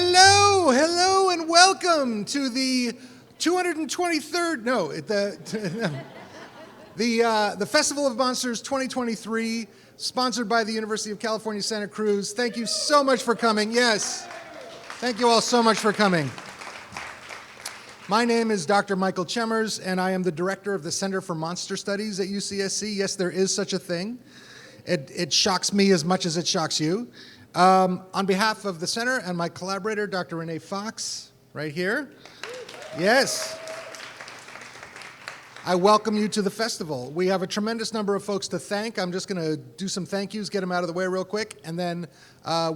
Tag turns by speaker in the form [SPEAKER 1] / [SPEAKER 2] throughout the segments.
[SPEAKER 1] Hello, and welcome to the 223rd, the Festival of Monsters 2023, sponsored by the University of California, Santa Cruz. Thank you so much for coming. Yes, thank you all so much for coming. My name is Dr. Michael Chemers, and I am the director of the Center for Monster Studies at UCSC. Yes, there is such a thing. It shocks me as much as it shocks you. On behalf of the center and my collaborator, Dr. Renee Fox, right here. Yes. I welcome you to the festival. We have a tremendous number of folks to thank. I'm just going to do some thank yous, get them out of the way real quick, and then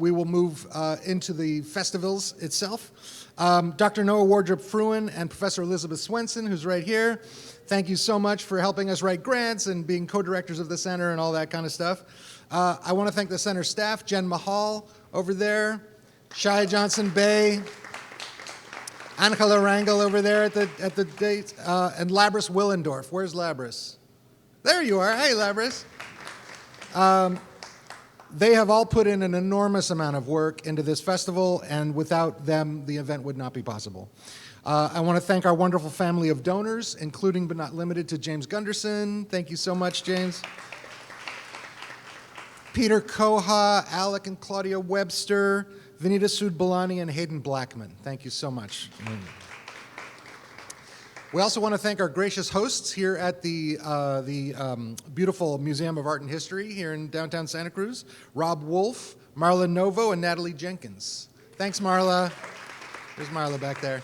[SPEAKER 1] we will move into the festivals itself. Dr. Noah Wardrop-Fruin and Professor Elizabeth Swenson, who's right here. Thank you so much for helping us write grants and being co-directors of the center and all that kind of stuff. I want to thank the center staff, Jen Mahal over there, Shai Johnson-Bay, Angela Rangel over there at the date, and Labris Willendorf. Where's Labris? There you are. Hey, Labris. They have all put in an enormous amount of work into this festival, and without them, the event would not be possible. I want to thank our wonderful family of donors, including but not limited to James Gunderson. Thank you so much, James. Peter Koha, Alec and Claudia Webster, Vinita Sood-Balani, and Hayden Blackman. Thank you so much. We also want to thank our gracious hosts here at the beautiful Museum of Art and History here in downtown Santa Cruz, Rob Wolf, Marla Novo, and Natalie Jenkins. Thanks, Marla. There's Marla back there.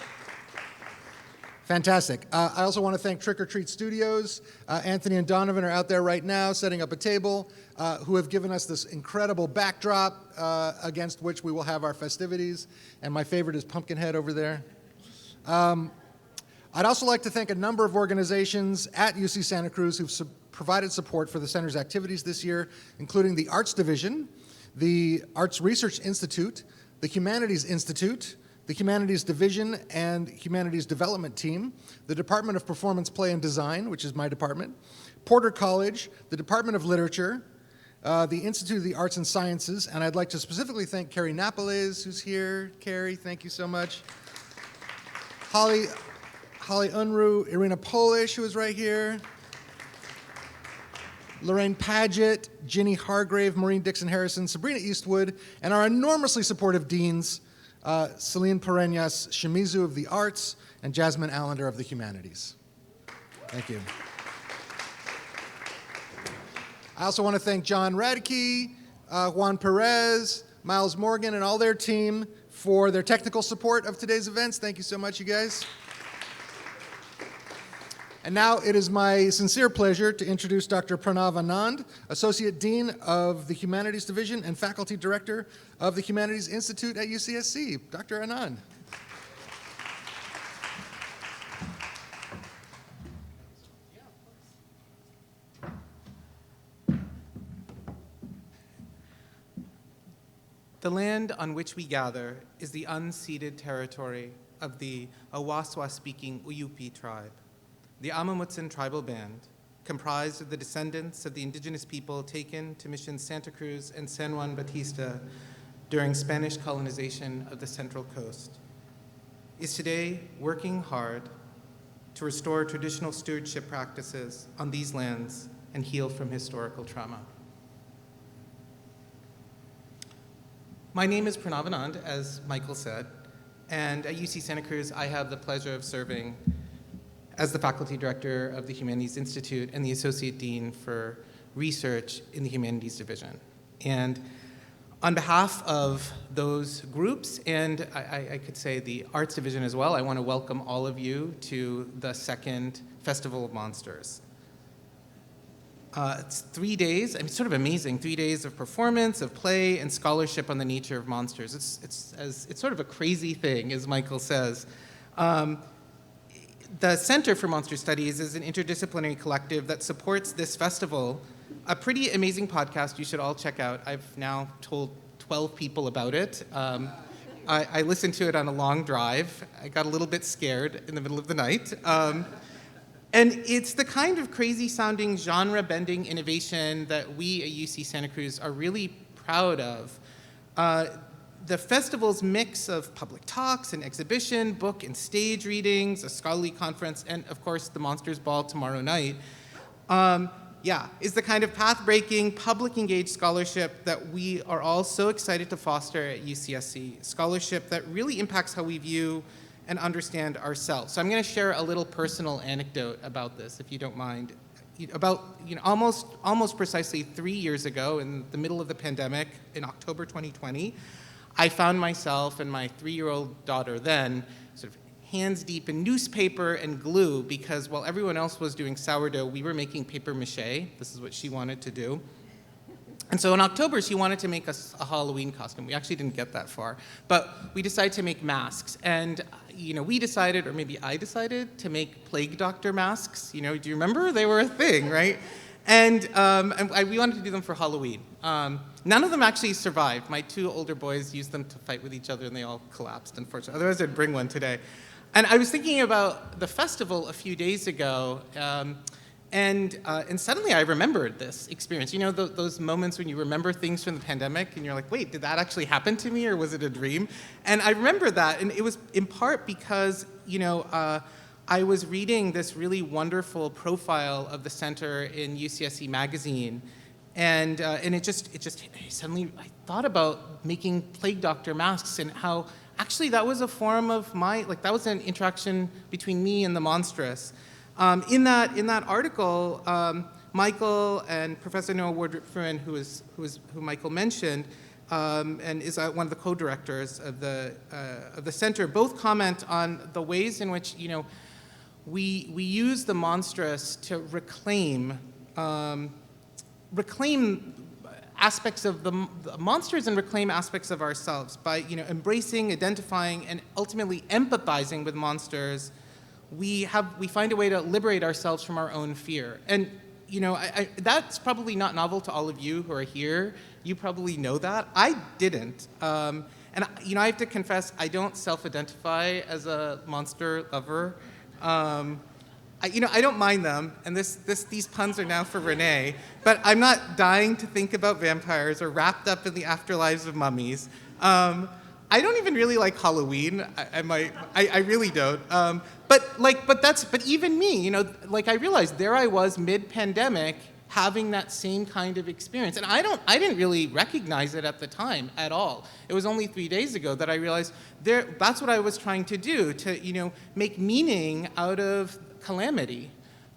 [SPEAKER 1] Fantastic. I also want to thank Trick or Treat Studios. Anthony and Donovan are out there right now setting up a table, who have given us this incredible backdrop against which we will have our festivities. And my favorite is Pumpkinhead over there. I'd also like to thank a number of organizations at UC Santa Cruz who've provided support for the center's activities this year, including the Arts Division, the Arts Research Institute, the Humanities Institute, the Humanities Division and Humanities Development Team, the Department of Performance, Play, and Design, which is my department, Porter College, the Department of Literature, the Institute of the Arts and Sciences, and I'd like to specifically thank Carrie Napoles, who's here. Carrie, thank you so much. Holly Unruh, Irina Polish, who is right here. Lorraine Paget, Ginny Hargrave, Maureen Dixon Harrison, Sabrina Eastwood, and our enormously supportive deans, Celine Pereñas Shimizu of the Arts, and Jasmine Allender of the Humanities. Thank you. I also want to thank John Radke, Juan Perez, Miles Morgan, and all their team for their technical support of today's events. Thank you so much, you guys. And now it is my sincere pleasure to introduce Dr. Pranav Anand, Associate Dean of the Humanities Division and Faculty Director of the Humanities Institute at UCSC. Dr. Anand.
[SPEAKER 2] The land on which we gather is the unceded territory of the Awaswa-speaking Uyupi tribe. The Amamutsan tribal band, comprised of the descendants of the indigenous people taken to missions Santa Cruz and San Juan Bautista during Spanish colonization of the Central Coast, is today working hard to restore traditional stewardship practices on these lands and heal from historical trauma. My name is Pranav Anand, as Michael said, and at UC Santa Cruz, I have the pleasure of serving as the faculty director of the Humanities Institute and the associate dean for research in the Humanities Division. And on behalf of those groups, and I could say the Arts Division as well, I want to welcome all of you to the second Festival of Monsters. It's 3 days, I mean, it's sort of amazing, 3 days of performance, of play, and scholarship on the nature of monsters. It's sort of a crazy thing, as Michael says. The Center for Monster Studies is an interdisciplinary collective that supports this festival, a pretty amazing podcast you should all check out. I've now told 12 people about it. I listened to it on a long drive. I got a little bit scared in the middle of the night. And it's the kind of crazy-sounding, genre-bending innovation that we at UC Santa Cruz are really proud of. The festival's mix of public talks and exhibition, book and stage readings, a scholarly conference, and of course the Monsters Ball tomorrow night, is the kind of path-breaking, public engaged scholarship that we are all so excited to foster at UCSC. Scholarship that really impacts how we view and understand ourselves. So I'm going to share a little personal anecdote about this, if you don't mind. Almost precisely 3 years ago, in the middle of the pandemic, in October 2020, I found myself and my 3-year-old daughter then sort of hands deep in newspaper and glue, because while everyone else was doing sourdough, we were making paper mache. This is what she wanted to do. And so in October, she wanted to make us a Halloween costume. We actually didn't get that far, but we decided to make masks. And we decided, or maybe I decided, to make plague doctor masks. Do you remember? They were a thing, right? And we wanted to do them for Halloween. None of them actually survived. My 2 older boys used them to fight with each other, and they all collapsed, unfortunately. Otherwise, I'd bring one today. And I was thinking about the festival a few days ago, and suddenly I remembered this experience. Those moments when you remember things from the pandemic, and you're like, wait, did that actually happen to me, or was it a dream? And I remember that, and it was in part because, I was reading this really wonderful profile of the center in UCSC magazine, and it just suddenly I thought about making plague doctor masks, and how actually that was a form of that was an interaction between me and the monstrous. In that article, Michael and Professor Noah Wardrip-Fruin, who Michael mentioned, and is one of the co-directors of the center, both comment on the ways in which we use the monstrous to reclaim aspects of the monsters and reclaim aspects of ourselves by embracing, identifying, and ultimately empathizing with monsters. We find a way to liberate ourselves from our own fear. And that's probably not novel to all of you who are here. You probably know that. I didn't. And I have to confess, I don't self-identify as a monster lover. I don't mind them, and these puns are now for Renee, but I'm not dying to think about vampires or wrapped up in the afterlives of mummies. I don't even really like Halloween. I really don't. But even me, I realized there I was mid-pandemic having that same kind of experience, and I didn't really recognize it at the time at all. It was only 3 days ago that I realized that's what I was trying to do, to make meaning out of calamity.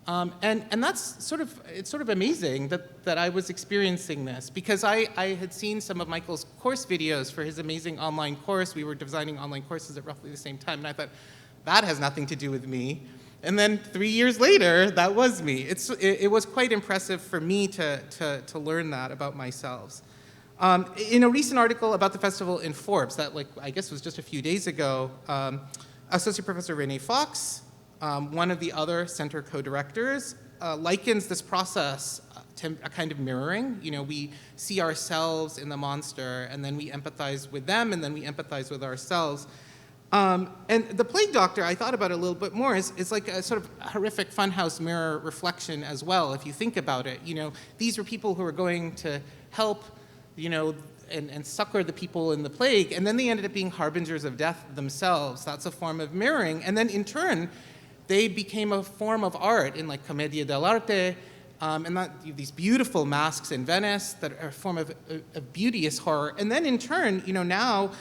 [SPEAKER 2] And that's sort of amazing that I was experiencing this, because I had seen some of Michael's course videos for his amazing online course. We were designing online courses at roughly the same time, and I thought, that has nothing to do with me. And then 3 years later, that was me. It was quite impressive for me to learn that about myself. In a recent article about the festival in Forbes, that I guess was just a few days ago, Associate Professor Renee Fox, one of the other center co-directors, likens this process to a kind of mirroring. We see ourselves in the monster, and then we empathize with them, and then we empathize with ourselves. And the plague doctor, I thought about it a little bit more, is like a sort of horrific funhouse mirror reflection as well, if you think about it. These were people who were going to help, and succor the people in the plague, and then they ended up being harbingers of death themselves. That's a form of mirroring. And then in turn, they became a form of art in Commedia dell'arte, and these beautiful masks in Venice that are a form of beauteous horror. And then in turn, now,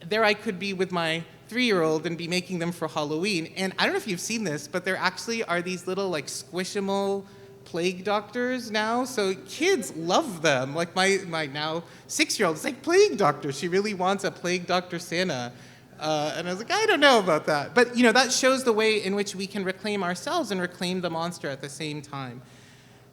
[SPEAKER 2] there I could be with my 3-year-old and be making them for Halloween. And I don't know if you've seen this, but there actually are these little squishable plague doctors now. So kids love them. My now 6-year-old is plague doctor. She really wants a plague doctor Santa. And I was I don't know about that. But that shows the way in which we can reclaim ourselves and reclaim the monster at the same time.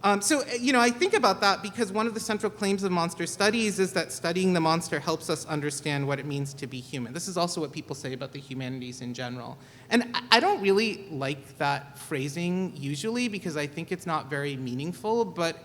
[SPEAKER 2] I think about that because one of the central claims of monster studies is that studying the monster helps us understand what it means to be human. This is also what people say about the humanities in general. And I don't really like that phrasing usually because I think it's not very meaningful, but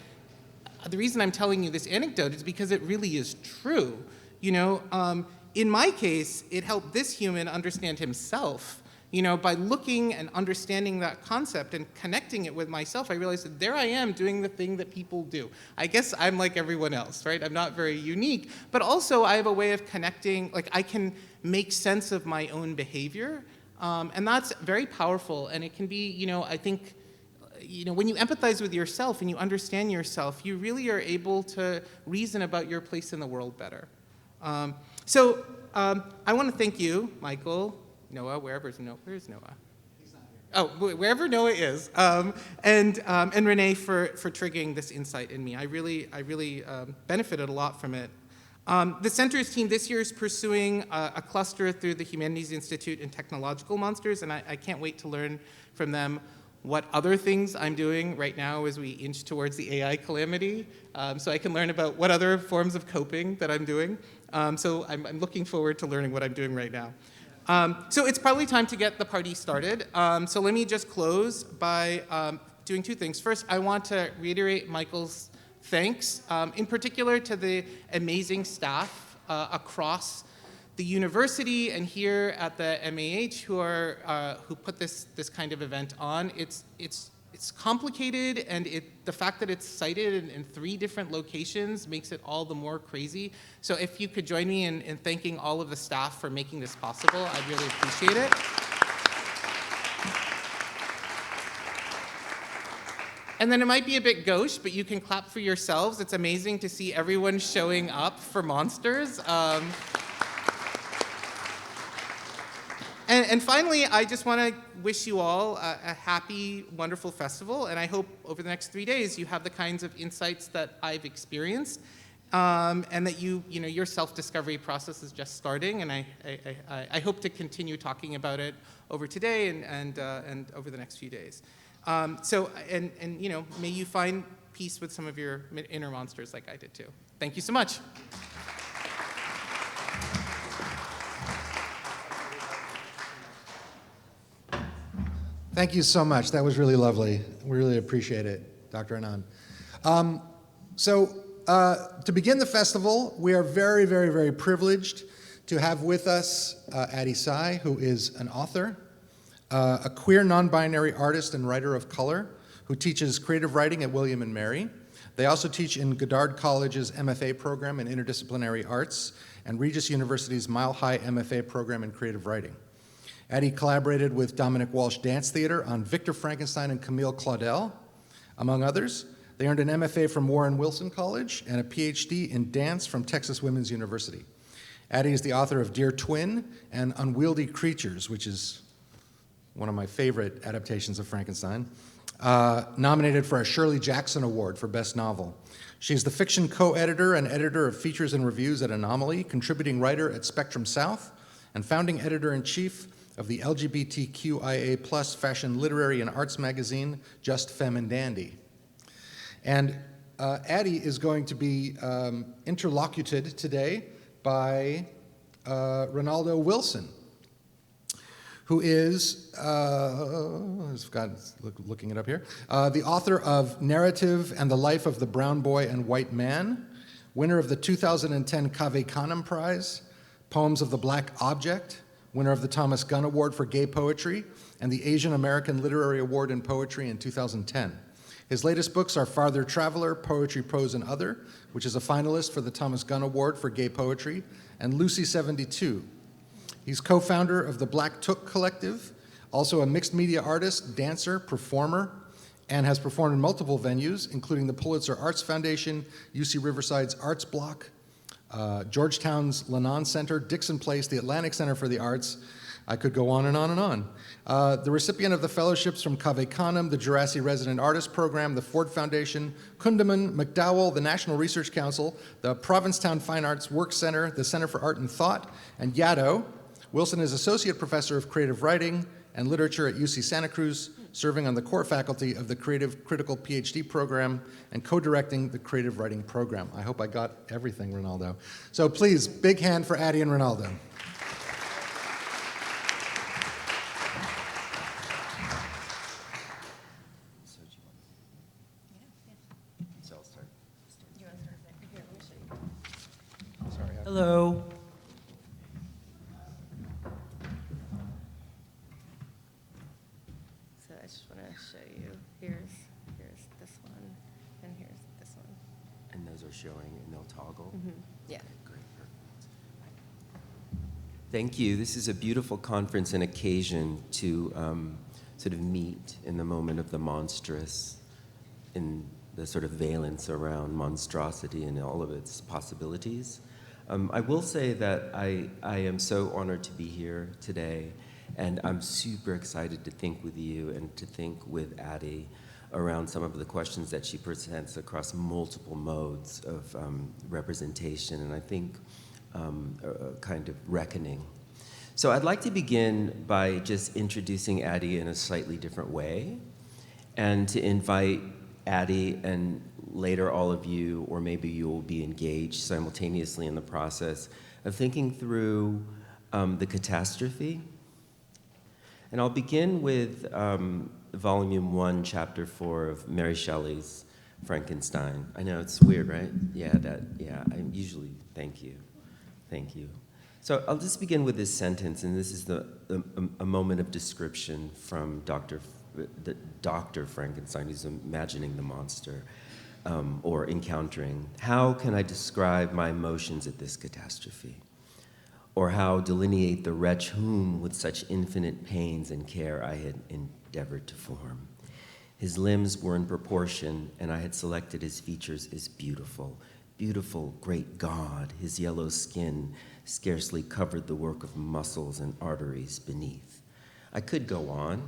[SPEAKER 2] the reason I'm telling you this anecdote is because it really is true. In my case, it helped this human understand himself By looking and understanding that concept and connecting it with myself, I realized that there I am doing the thing that people do. I guess I'm like everyone else, right? I'm not very unique, but also I have a way of connecting, like I can make sense of my own behavior, and that's very powerful, and it can be, I think, when you empathize with yourself and you understand yourself, you really are able to reason about your place in the world better. So I want to thank you, Michael, Noah, where's Noah? He's not here. Oh, wherever Noah is, and Renee for triggering this insight in me. I really benefited a lot from it. The Center's team this year is pursuing a cluster through the Humanities Institute in Technological Monsters, and I can't wait to learn from them what other things I'm doing right now as we inch towards the AI calamity, so I can learn about what other forms of coping that I'm doing. So I'm looking forward to learning what I'm doing right now. So it's probably time to get the party started. So let me just close by doing two things. First, I want to reiterate Michael's thanks, in particular to the amazing staff across the university and here at the MAH who put this kind of event on. It's complicated, and the fact that it's sited in 3 different locations makes it all the more crazy. So if you could join me in thanking all of the staff for making this possible, I'd really appreciate it. And then it might be a bit gauche, but you can clap for yourselves. It's amazing to see everyone showing up for Monsters. And finally, I just want to wish you all a happy, wonderful festival, and I hope over the next 3 days you have the kinds of insights that I've experienced, and that your self-discovery process is just starting, and I hope to continue talking about it over today and over the next few days. So may you find peace with some of your inner monsters like I did too. Thank you so much.
[SPEAKER 1] Thank you so much. That was really lovely. We really appreciate it, Dr. Anand. To begin the festival, we are very, very, very privileged to have with us Addie Tsai, who is an author, a queer non-binary artist and writer of color who teaches creative writing at William & Mary. They also teach in Goddard College's MFA program in interdisciplinary arts and Regis University's Mile High MFA program in creative writing. Addie collaborated with Dominic Walsh Dance Theater on Victor Frankenstein and Camille Claudel, among others. They earned an MFA from Warren Wilson College and a PhD in dance from Texas Women's University. Addie is the author of Dear Twin and Unwieldy Creatures, which is one of my favorite adaptations of Frankenstein, nominated for a Shirley Jackson Award for Best Novel. She is the fiction co-editor and editor of features and reviews at Anomaly, contributing writer at Spectrum South, and founding editor-in-chief of the LGBTQIA+ fashion literary and arts magazine, Just Femme and Dandy. And Addie is going to be interlocuted today by Ronaldo Wilson, who is, looking it up here, the author of Narrative and the Life of the Brown Boy and White Man, winner of the 2010 Cave Canem Prize, Poems of the Black Object, winner of the Thomas Gunn Award for Gay Poetry, and the Asian American Literary Award in Poetry in 2010. His latest books are Farther Traveler, Poetry, Prose, and Other, which is a finalist for the Thomas Gunn Award for Gay Poetry, and Lucy 72. He's co-founder of the Black Took Collective, also a mixed media artist, dancer, performer, and has performed in multiple venues, including the Pulitzer Arts Foundation, UC Riverside's Arts Block, Georgetown's Lannan Center, Dixon Place, the Atlantic Center for the Arts. I could go on and on and on. The recipient of the fellowships from Cave Canem, the Jurassic Resident Artist Program, the Ford Foundation, Kundiman, McDowell, the National Research Council, the Provincetown Fine Arts Work Center, the Center for Art and Thought, and Yaddo. Wilson is Associate Professor of Creative Writing and Literature at UC Santa Cruz, serving on the core faculty of the Creative Critical PhD program and co-directing the Creative Writing program. I hope I got everything, Ronaldo. So please, big hand for Addie and Ronaldo.
[SPEAKER 3] Hello. just want to show you. Here's this one, and here's this one.
[SPEAKER 4] And those are showing, and they'll toggle?
[SPEAKER 3] Yeah.
[SPEAKER 4] Okay, great, perfect. Thank you. This is a beautiful conference and occasion to sort of meet in the moment of the monstrous, in the sort of valence around monstrosity and all of its possibilities. I will say that I am so honored to be here today, and I'm super excited to think with you and to think with Addie around some of the questions that she presents across multiple modes of representation, and I think a kind of reckoning. So I'd like to begin by just introducing Addie in a slightly different way, and to invite Addie and later all of you, or maybe you will be engaged simultaneously in the process of thinking through the catastrophe. And I'll begin with Volume 1, Chapter 4 of Mary Shelley's Frankenstein. I know it's weird, right? Yeah, I usually, thank you. So I'll just begin with this sentence, and this is a moment of description from Dr. Frankenstein, who's imagining the monster or encountering. How can I describe my emotions at this catastrophe? Or how delineate the wretch whom, with such infinite pains and care, I had endeavored to form? His limbs were in proportion, and I had selected his features as beautiful. Beautiful, great God, his yellow skin scarcely covered the work of muscles and arteries beneath. I could go on,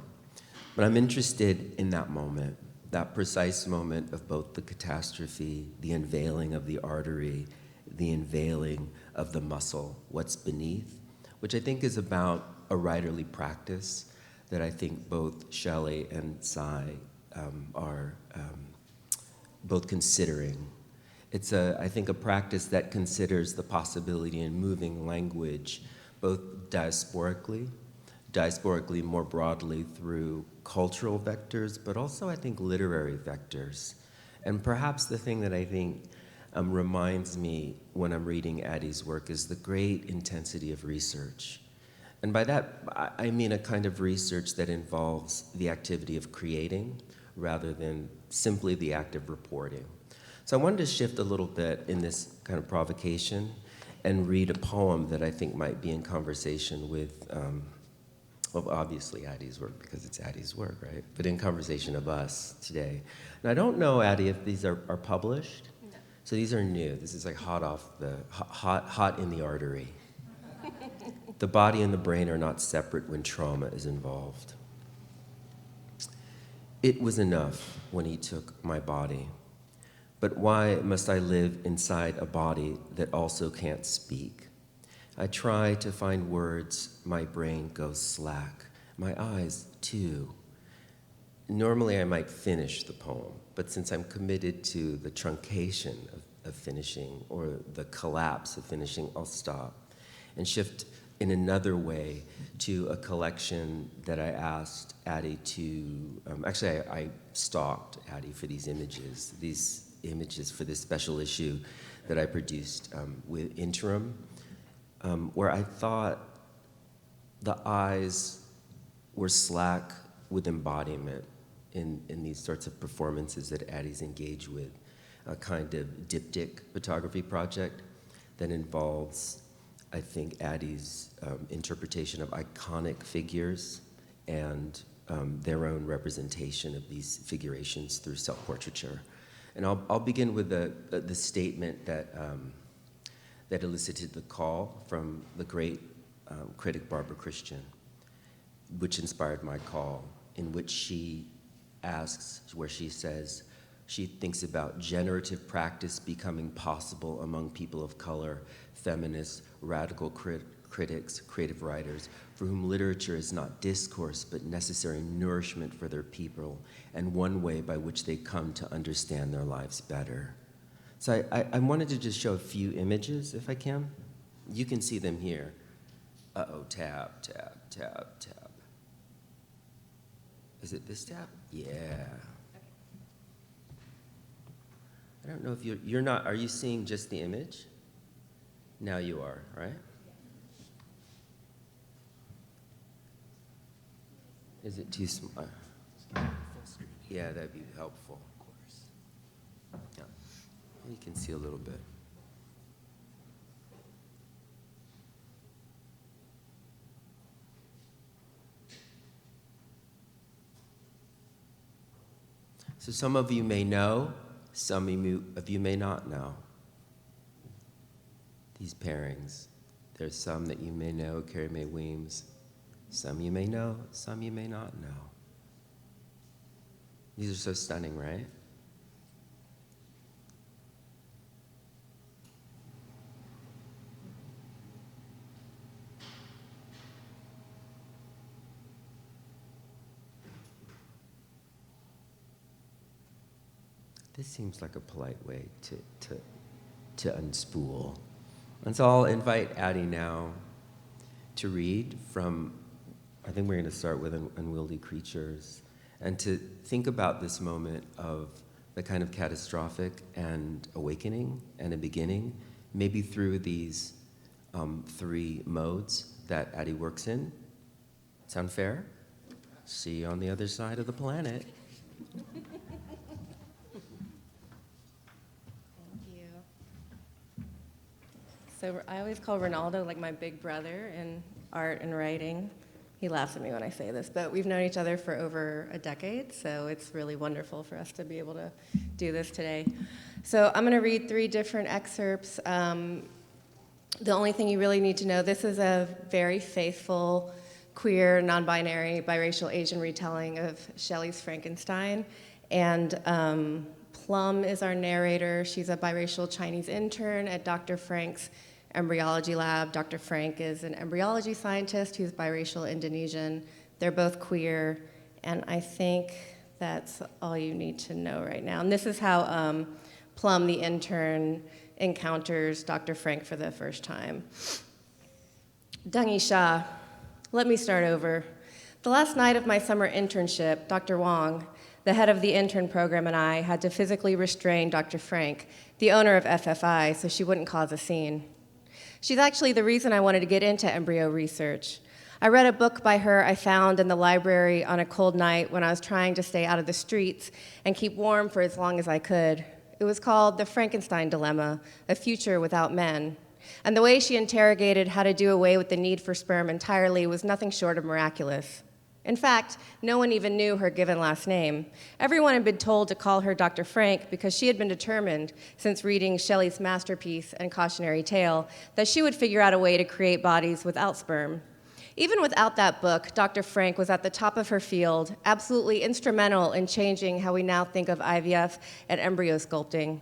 [SPEAKER 4] but I'm interested in that moment, that precise moment of both the catastrophe, the unveiling of the artery, the unveiling of the muscle, what's beneath, which I think is about a writerly practice that I think both Shelley and Tsai are both considering. It's, I think, a practice that considers the possibility in moving language both diasporically more broadly through cultural vectors, but also, I think, literary vectors. And perhaps the thing that I think reminds me when I'm reading Addie's work is the great intensity of research. And by that, I mean a kind of research that involves the activity of creating rather than simply the act of reporting. So I wanted to shift a little bit in this kind of provocation and read a poem that I think might be in conversation with, well, obviously Addie's work, because it's Addie's work, right? But in conversation of us today. And I don't know, Addie, if these are published.
[SPEAKER 3] No.
[SPEAKER 4] So these are new. This is like hot in the artery. The body and the brain are not separate when trauma is involved. It was enough when he took my body. But why must I live inside a body that also can't speak? I try to find words, my brain goes slack. My eyes, too. Normally I might finish the poem, but since I'm committed to the truncation of finishing or the collapse of finishing, I'll stop and shift in another way to a collection that I asked Addie to, actually I stalked Addie for these images for this special issue that I produced with Interim, where I thought the eyes were slack with embodiment in these sorts of performances that Addie's engaged with, a kind of diptych photography project that involves, I think, Addie's interpretation of iconic figures and their own representation of these figurations through self-portraiture. And I'll begin with the statement that elicited the call from the great critic Barbara Christian, which inspired my call, in which she asks, where she says, she thinks about generative practice becoming possible among people of color, feminists, radical critics, creative writers, for whom literature is not discourse, but necessary nourishment for their people, and one way by which they come to understand their lives better. So I wanted to just show a few images, if I can. You can see them here. Uh-oh, tab. Is it this tab? Yeah. I don't know if you're not, are you seeing just the image? Now you are, right? Is it too small? Yeah, that'd be helpful, of course. Yeah, you can see a little bit. So some of you may know, some of you may not know these pairings. There's some that you may know, Carrie Mae Weems. Some you may know, some you may not know. These are so stunning, right? This seems like a polite way to unspool. And so I'll invite Addie now to read from, I think we're going to start with Unwieldy Creatures, and to think about this moment of the kind of catastrophic and awakening and a beginning, maybe through these 3 modes that Addie works in. Sound fair? See you on the other side of the planet.
[SPEAKER 3] Thank you. So I always call Ronaldo like my big brother in art and writing. He laughs at me when I say this, but we've known each other for over a decade, so it's really wonderful for us to be able to do this today. So I'm going to read 3 different excerpts. The only thing you really need to know, this is a very faithful, queer, non-binary, biracial Asian retelling of Shelley's Frankenstein. And Plum is our narrator. She's a biracial Chinese intern at Dr. Frank's embryology lab. Dr. Frank is an embryology scientist who's biracial Indonesian. They're both queer, and I think that's all you need to know right now. And this is how Plum, the intern, encounters Dr. Frank for the first time. Dungi Shah, let me start over. The last night of my summer internship, Dr. Wong, the head of the intern program, and I had to physically restrain Dr. Frank, the owner of FFI, so she wouldn't cause a scene. She's actually the reason I wanted to get into embryo research. I read a book by her I found in the library on a cold night when I was trying to stay out of the streets and keep warm for as long as I could. It was called The Frankenstein Dilemma, A Future Without Men. And the way she interrogated how to do away with the need for sperm entirely was nothing short of miraculous. In fact, no one even knew her given last name. Everyone had been told to call her Dr. Frank because she had been determined, since reading Shelley's masterpiece and cautionary tale, that she would figure out a way to create bodies without sperm. Even without that book, Dr. Frank was at the top of her field, absolutely instrumental in changing how we now think of IVF and embryo sculpting.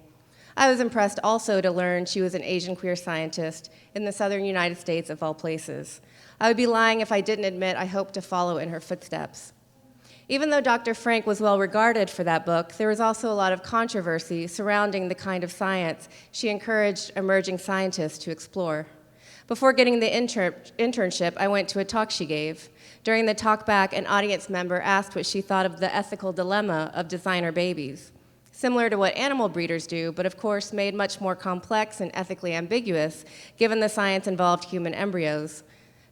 [SPEAKER 3] I was impressed also to learn she was an Asian queer scientist in the southern United States of all places. I would be lying if I didn't admit I hoped to follow in her footsteps. Even though Dr. Frank was well regarded for that book, there was also a lot of controversy surrounding the kind of science she encouraged emerging scientists to explore. Before getting the internship, I went to a talk she gave. During the talkback, an audience member asked what she thought of the ethical dilemma of designer babies. Similar to what animal breeders do, but of course made much more complex and ethically ambiguous, given the science involved human embryos.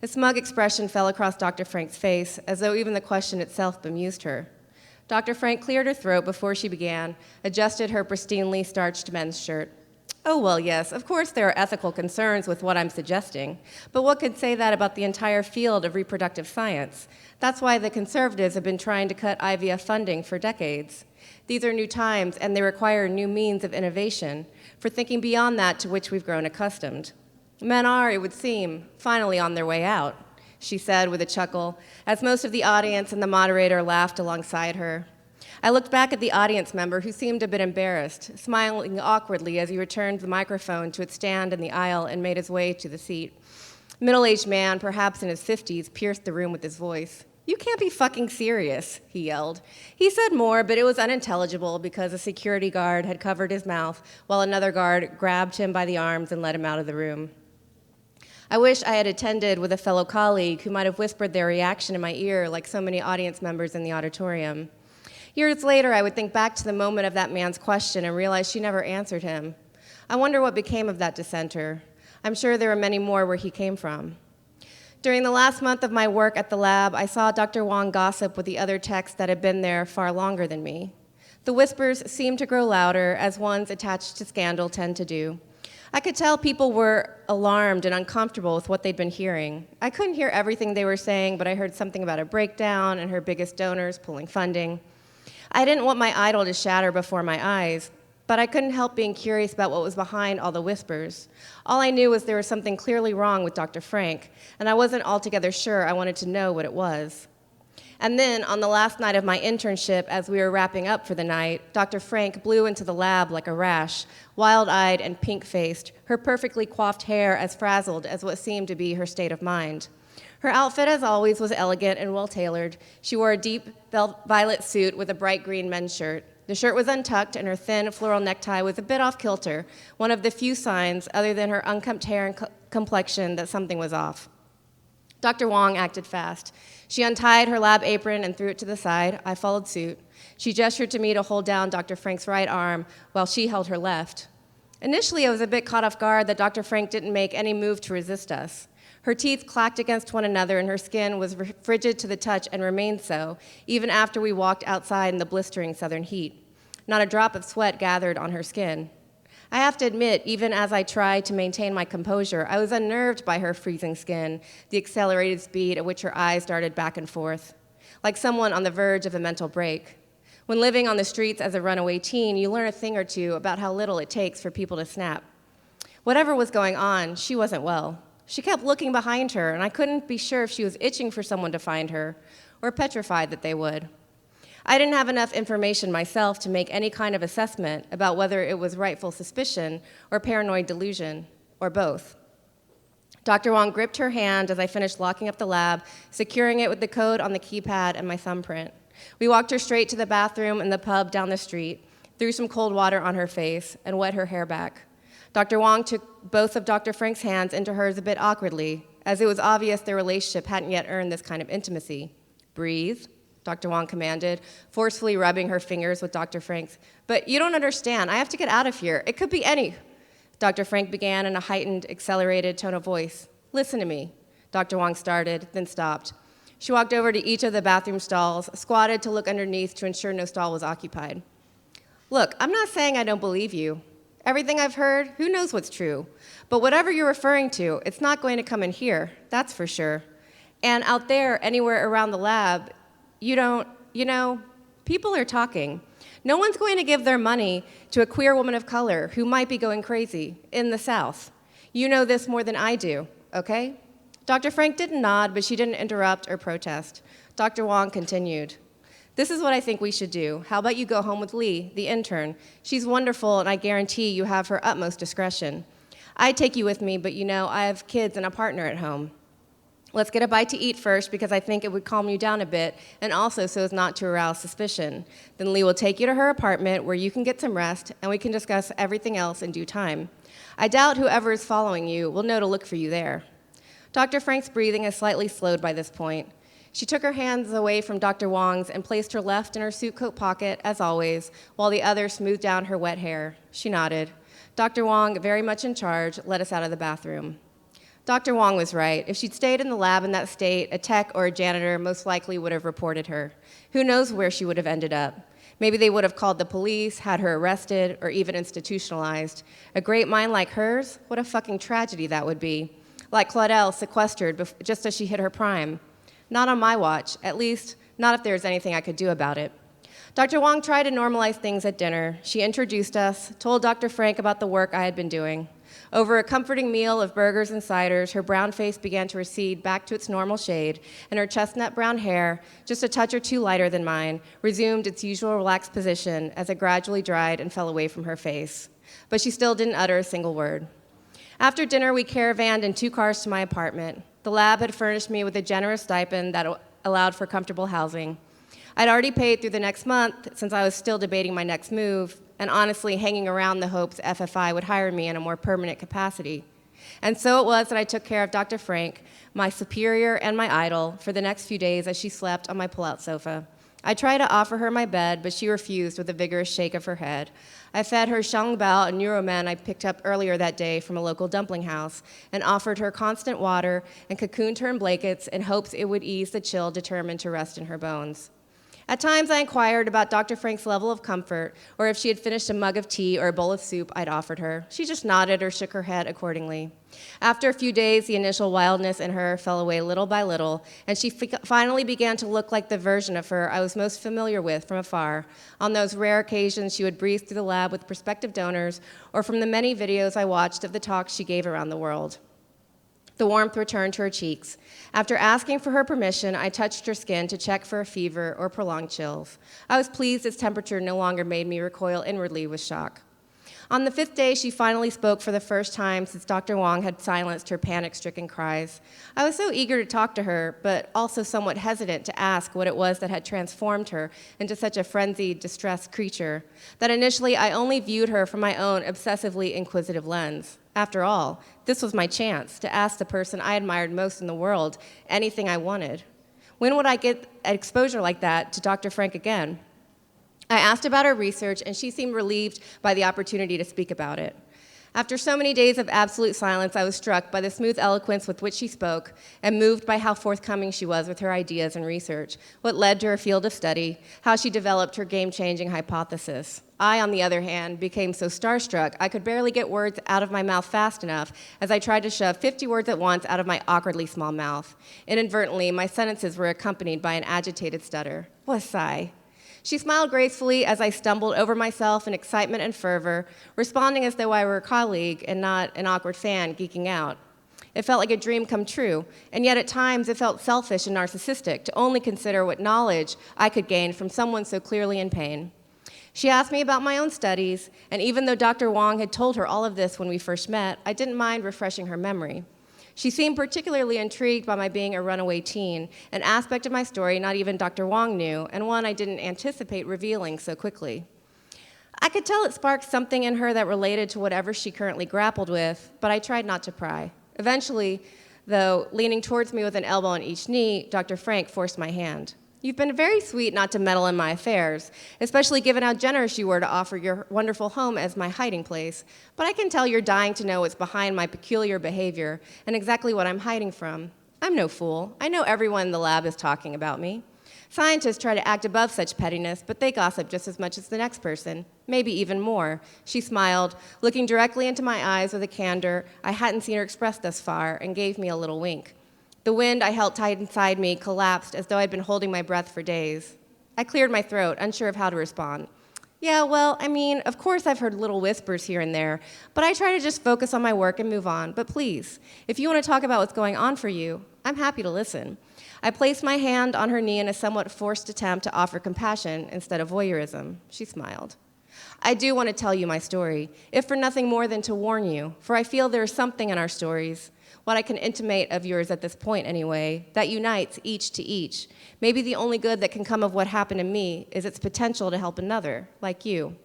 [SPEAKER 3] A smug expression fell across Dr. Frank's face, as though even the question itself bemused her. Dr. Frank cleared her throat before she began, adjusted her pristinely starched men's shirt. Oh, well, yes, of course there are ethical concerns with what I'm suggesting, but what could say that about the entire field of reproductive science? That's why the conservatives have been trying to cut IVF funding for decades. These are new times, and they require new means of innovation for thinking beyond that to which we've grown accustomed. Men are, it would seem, finally on their way out, she said with a chuckle, as most of the audience and the moderator laughed alongside her. I looked back at the audience member, who seemed a bit embarrassed, smiling awkwardly as he returned the microphone to its stand in the aisle and made his way to the seat. A middle-aged man, perhaps in his 50s, pierced the room with his voice. "You can't be fucking serious," he yelled. He said more, but it was unintelligible because a security guard had covered his mouth while another guard grabbed him by the arms and led him out of the room. I wish I had attended with a fellow colleague who might have whispered their reaction in my ear like so many audience members in the auditorium. Years later, I would think back to the moment of that man's question and realize she never answered him. I wonder what became of that dissenter. I'm sure there were many more where he came from. During the last month of my work at the lab, I saw Dr. Wong gossip with the other techs that had been there far longer than me. The whispers seemed to grow louder, as ones attached to scandal tend to do. I could tell people were alarmed and uncomfortable with what they'd been hearing. I couldn't hear everything they were saying, but I heard something about a breakdown and her biggest donors pulling funding. I didn't want my idol to shatter before my eyes, but I couldn't help being curious about what was behind all the whispers. All I knew was there was something clearly wrong with Dr. Frank, and I wasn't altogether sure I wanted to know what it was. And then, on the last night of my internship, as we were wrapping up for the night, Dr. Frank blew into the lab like a rash, wild-eyed and pink-faced, her perfectly coiffed hair as frazzled as what seemed to be her state of mind. Her outfit, as always, was elegant and well-tailored. She wore a deep violet suit with a bright green men's shirt. The shirt was untucked, and her thin floral necktie was a bit off-kilter, one of the few signs, other than her unkempt hair and complexion, that something was off. Dr. Wong acted fast. She untied her lab apron and threw it to the side. I followed suit. She gestured to me to hold down Dr. Frank's right arm while she held her left. Initially, I was a bit caught off guard that Dr. Frank didn't make any move to resist us. Her teeth clacked against one another, and her skin was frigid to the touch and remained so, even after we walked outside in the blistering southern heat. Not a drop of sweat gathered on her skin. I have to admit, even as I tried to maintain my composure, I was unnerved by her freezing skin, the accelerated speed at which her eyes darted back and forth, like someone on the verge of a mental break. When living on the streets as a runaway teen, you learn a thing or two about how little it takes for people to snap. Whatever was going on, she wasn't well. She kept looking behind her, and I couldn't be sure if she was itching for someone to find her or petrified that they would. I didn't have enough information myself to make any kind of assessment about whether it was rightful suspicion or paranoid delusion, or both. Dr. Wong gripped her hand as I finished locking up the lab, securing it with the code on the keypad and my thumbprint. We walked her straight to the bathroom in the pub down the street, threw some cold water on her face, and wet her hair back. Dr. Wong took both of Dr. Frank's hands into hers a bit awkwardly, as it was obvious their relationship hadn't yet earned this kind of intimacy. Breathe, Dr. Wong commanded, forcefully rubbing her fingers with Dr. Frank's. But you don't understand. I have to get out of here. It could be any. Dr. Frank began in a heightened, accelerated tone of voice. Listen to me. Dr. Wong started, then stopped. She walked over to each of the bathroom stalls, squatted to look underneath to ensure no stall was occupied. Look, I'm not saying I don't believe you. Everything I've heard, who knows what's true? But whatever you're referring to, it's not going to come in here, that's for sure. And out there, anywhere around the lab, people are talking. No one's going to give their money to a queer woman of color who might be going crazy in the South. You know this more than I do, okay? Dr. Frank didn't nod, but she didn't interrupt or protest. Dr. Wong continued. This is what I think we should do. How about you go home with Lee, the intern? She's wonderful, and I guarantee you have her utmost discretion. I'd take you with me, but I have kids and a partner at home. Let's get a bite to eat first, because I think it would calm you down a bit, and also so as not to arouse suspicion. Then Lee will take you to her apartment where you can get some rest, and we can discuss everything else in due time. I doubt whoever is following you will know to look for you there. Dr. Frank's breathing has slightly slowed by this point. She took her hands away from Dr. Wong's and placed her left in her suit coat pocket, as always, while the other smoothed down her wet hair. She nodded. Dr. Wong, very much in charge, led us out of the bathroom. Dr. Wong was right. If she'd stayed in the lab in that state, a tech or a janitor most likely would have reported her. Who knows where she would have ended up? Maybe they would have called the police, had her arrested, or even institutionalized. A great mind like hers? What a fucking tragedy that would be. Like Claudel sequestered just as she hit her prime. Not on my watch, at least not if there's anything I could do about it. Dr. Wong tried to normalize things at dinner. She introduced us, told Dr. Frank about the work I had been doing. Over a comforting meal of burgers and ciders, her brown face began to recede back to its normal shade, and her chestnut brown hair, just a touch or two lighter than mine, resumed its usual relaxed position as it gradually dried and fell away from her face. But she still didn't utter a single word. After dinner, we caravanned in 2 cars to my apartment. The lab had furnished me with a generous stipend that allowed for comfortable housing. I'd already paid through the next month since I was still debating my next move, and honestly hanging around the hopes FFI would hire me in a more permanent capacity. And so it was that I took care of Dr. Frank, my superior and my idol, for the next few days as she slept on my pull-out sofa. I tried to offer her my bed, but she refused with a vigorous shake of her head. I fed her xiangbao, a neuromen I picked up earlier that day from a local dumpling house, and offered her constant water and cocooned her in blankets in hopes it would ease the chill determined to rest in her bones. At times, I inquired about Dr. Frank's level of comfort, or if she had finished a mug of tea or a bowl of soup I'd offered her. She just nodded or shook her head accordingly. After a few days, the initial wildness in her fell away little by little, and she finally began to look like the version of her I was most familiar with from afar, on those rare occasions she would breeze through the lab with prospective donors, or from the many videos I watched of the talks she gave around the world. The warmth returned to her cheeks. After asking for her permission, I touched her skin to check for a fever or prolonged chills. I was pleased its temperature no longer made me recoil inwardly with shock. On the 5th day, she finally spoke for the first time since Dr. Wong had silenced her panic-stricken cries. I was so eager to talk to her, but also somewhat hesitant to ask what it was that had transformed her into such a frenzied, distressed creature, that initially I only viewed her from my own obsessively inquisitive lens. After all, this was my chance to ask the person I admired most in the world anything I wanted. When would I get exposure like that to Dr. Frank again? I asked about her research, and she seemed relieved by the opportunity to speak about it. After so many days of absolute silence, I was struck by the smooth eloquence with which she spoke and moved by how forthcoming she was with her ideas and research, what led to her field of study, how she developed her game-changing hypothesis. I, on the other hand, became so starstruck I could barely get words out of my mouth fast enough as I tried to shove 50 words at once out of my awkwardly small mouth. Inadvertently, my sentences were accompanied by an agitated stutter. What a sigh. She smiled gracefully as I stumbled over myself in excitement and fervor, responding as though I were a colleague and not an awkward fan geeking out. It felt like a dream come true, and yet at times it felt selfish and narcissistic to only consider what knowledge I could gain from someone so clearly in pain. She asked me about my own studies, and even though Dr. Wong had told her all of this when we first met, I didn't mind refreshing her memory. She seemed particularly intrigued by my being a runaway teen, an aspect of my story not even Dr. Wong knew, and one I didn't anticipate revealing so quickly. I could tell it sparked something in her that related to whatever she currently grappled with, but I tried not to pry. Eventually, though, leaning towards me with an elbow on each knee, Dr. Frank forced my hand. You've been very sweet not to meddle in my affairs, especially given how generous you were to offer your wonderful home as my hiding place. But I can tell you're dying to know what's behind my peculiar behavior and exactly what I'm hiding from. I'm no fool. I know everyone in the lab is talking about me. Scientists try to act above such pettiness, but they gossip just as much as the next person, maybe even more. She smiled, looking directly into my eyes with a candor I hadn't seen her express thus far, and gave me a little wink. The wind I held tight inside me collapsed as though I'd been holding my breath for days. I cleared my throat, unsure of how to respond. Yeah, well, of course I've heard little whispers here and there, but I try to just focus on my work and move on. But please, if you want to talk about what's going on for you, I'm happy to listen. I placed my hand on her knee in a somewhat forced attempt to offer compassion instead of voyeurism. She smiled. I do want to tell you my story, if for nothing more than to warn you, for I feel there is something in our stories, what I can intimate of yours at this point anyway, that unites each to each. Maybe the only good that can come of what happened to me is its potential to help another, like you.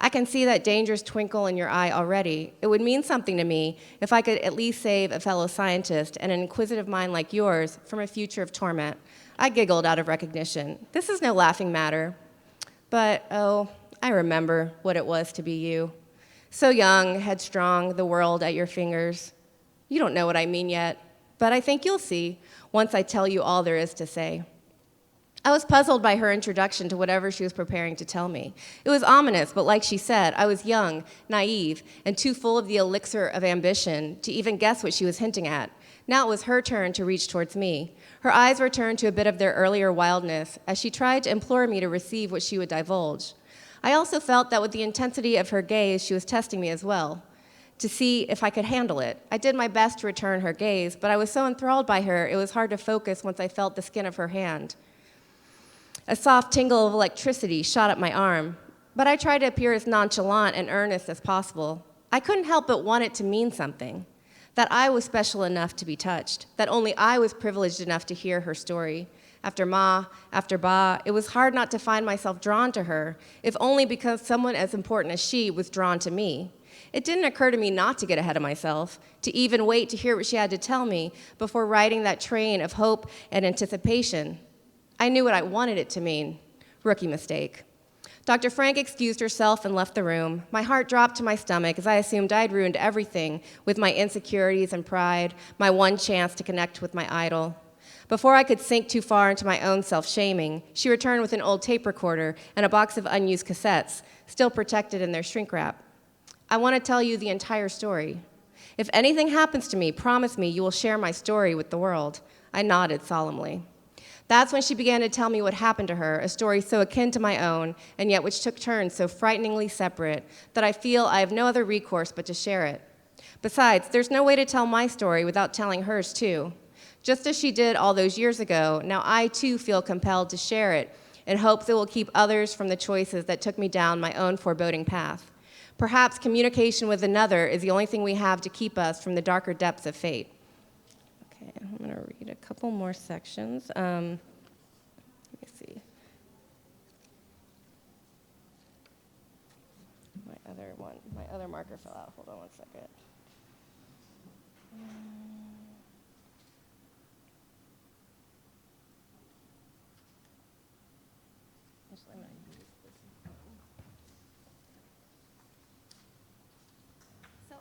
[SPEAKER 3] I can see that dangerous twinkle in your eye already. It would mean something to me if I could at least save a fellow scientist and an inquisitive mind like yours from a future of torment. I giggled out of recognition. This is no laughing matter. But, oh, I remember what it was to be you. So young, headstrong, the world at your fingers. You don't know what I mean yet, but I think you'll see once I tell you all there is to say. I was puzzled by her introduction to whatever she was preparing to tell me. It was ominous, but like she said, I was young, naive, and too full of the elixir of ambition to even guess what she was hinting at. Now it was her turn to reach towards me. Her eyes returned to a bit of their earlier wildness as she tried to implore me to receive what she would divulge. I also felt that with the intensity of her gaze, she was testing me as well, to see if I could handle it. I did my best to return her gaze, but I was so enthralled by her, it was hard to focus once I felt the skin of her hand. A soft tingle of electricity shot up my arm, but I tried to appear as nonchalant and earnest as possible. I couldn't help but want it to mean something, that I was special enough to be touched, that only I was privileged enough to hear her story. After Ma, after Ba, it was hard not to find myself drawn to her, if only because someone as important as she was drawn to me. It didn't occur to me not to get ahead of myself, to even wait to hear what she had to tell me before riding that train of hope and anticipation. I knew what I wanted it to mean. Rookie mistake. Dr. Frank excused herself and left the room. My heart dropped to my stomach as I assumed I'd ruined everything with my insecurities and pride, my one chance to connect with my idol. Before I could sink too far into my own self-shaming, she returned with an old tape recorder and a box of unused cassettes, still protected in their shrink wrap. I want to tell you the entire story. If anything happens to me, promise me you will share my story with the world. I nodded solemnly. That's when she began to tell me what happened to her, a story so akin to my own, and yet which took turns so frighteningly separate that I feel I have no other recourse but to share it. Besides, there's no way to tell my story without telling hers too. Just as she did all those years ago, now I too feel compelled to share it in hopes it will keep others from the choices that took me down my own foreboding path. Perhaps communication with another is the only thing we have to keep us from the darker depths of fate. Okay, I'm going to read a couple more sections. Let me see. My other marker fell out. Hold on one second. Actually, I'm gonna use this one. So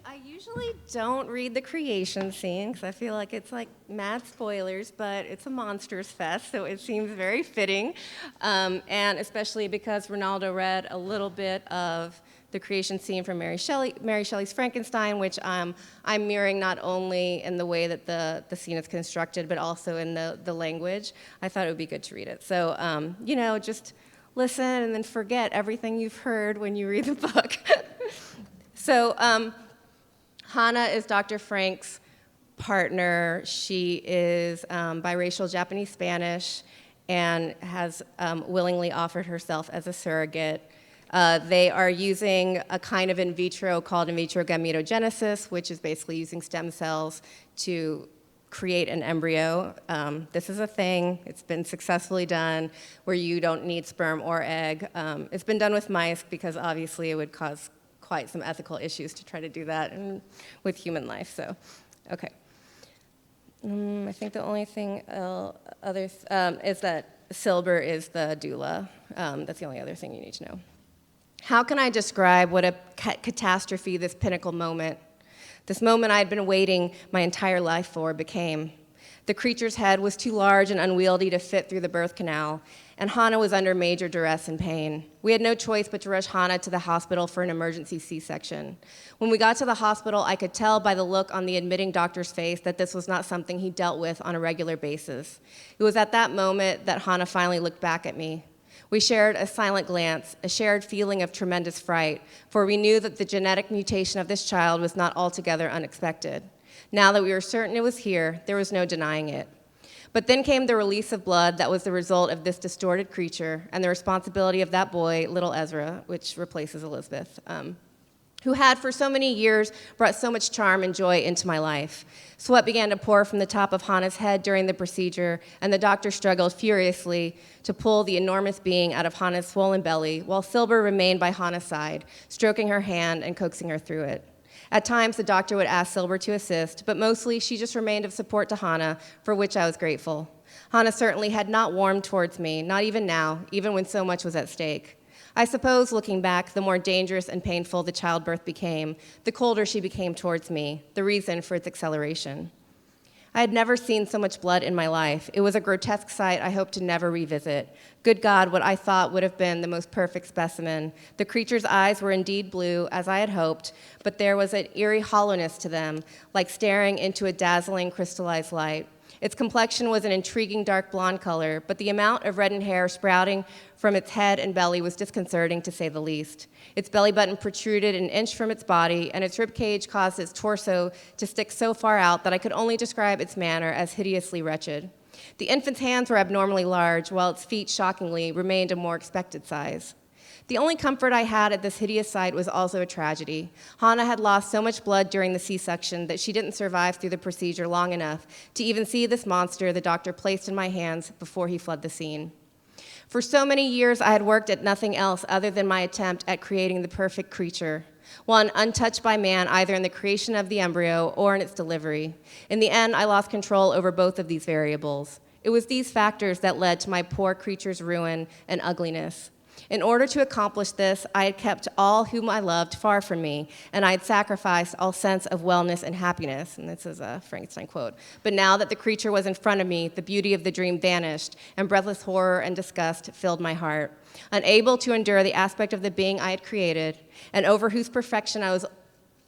[SPEAKER 3] I usually don't read the creation scene because I feel like it's like mad spoilers, but it's a monsters fest, so it seems very fitting, and especially because Ronaldo read a little bit of the creation scene from Mary Shelley's Frankenstein, which I'm mirroring not only in the way that the scene is constructed, but also in the language. I thought it would be good to read it. So, just listen and then forget everything you've heard when you read the book. So, Hana is Dr. Frank's partner. She is biracial Japanese-Spanish and has willingly offered herself as a surrogate. They are using a kind of in vitro called in vitro gametogenesis, which is basically using stem cells to create an embryo. This is a thing. It's been successfully done where you don't need sperm or egg. It's been done with mice because obviously it would cause quite some ethical issues to try to do that with human life. So, okay. I think the only thing is that Silber is the doula. That's the only other thing you need to know. How can I describe what a catastrophe this pinnacle moment, this moment I had been waiting my entire life for, became? The creature's head was too large and unwieldy to fit through the birth canal, and Hana was under major duress and pain. We had no choice but to rush Hana to the hospital for an emergency C-section. When we got to the hospital, I could tell by the look on the admitting doctor's face that this was not something he dealt with on a regular basis. It was at that moment that Hana finally looked back at me. We shared a silent glance, a shared feeling of tremendous fright, for we knew that the genetic mutation of this child was not altogether unexpected. Now that we were certain it was here, there was no denying it. But then came the release of blood that was the result of this distorted creature and the responsibility of that boy, little Ezra, which replaces Elizabeth, who had for so many years brought so much charm and joy into my life. Sweat began to pour from the top of Hana's head during the procedure, and the doctor struggled furiously to pull the enormous being out of Hana's swollen belly, while Silber remained by Hana's side, stroking her hand and coaxing her through it. At times, the doctor would ask Silber to assist, but mostly she just remained of support to Hana, for which I was grateful. Hana certainly had not warmed towards me, not even now, even when so much was at stake. I suppose, looking back, the more dangerous and painful the childbirth became, the colder she became towards me, the reason for its acceleration. I had never seen so much blood in my life. It was a grotesque sight I hope to never revisit. Good God, what I thought would have been the most perfect specimen. The creature's eyes were indeed blue, as I had hoped, but there was an eerie hollowness to them, like staring into a dazzling crystallized light. Its complexion was an intriguing dark blonde color, but the amount of reddened hair sprouting from its head and belly was disconcerting, to say the least. Its belly button protruded an inch from its body, and its rib cage caused its torso to stick so far out that I could only describe its manner as hideously wretched. The infant's hands were abnormally large, while its feet, shockingly, remained a more expected size. The only comfort I had at this hideous sight was also a tragedy. Hana had lost so much blood during the C-section that she didn't survive through the procedure long enough to even see this monster the doctor placed in my hands before he fled the scene. For so many years, I had worked at nothing else other than my attempt at creating the perfect creature, one untouched by man either in the creation of the embryo or in its delivery. In the end, I lost control over both of these variables. It was these factors that led to my poor creature's ruin and ugliness. In order to accomplish this, I had kept all whom I loved far from me, and I had sacrificed all sense of wellness and happiness. And this is a Frankenstein quote. But now that the creature was in front of me, the beauty of the dream vanished, and breathless horror and disgust filled my heart. Unable to endure the aspect of the being I had created, and over whose perfection I was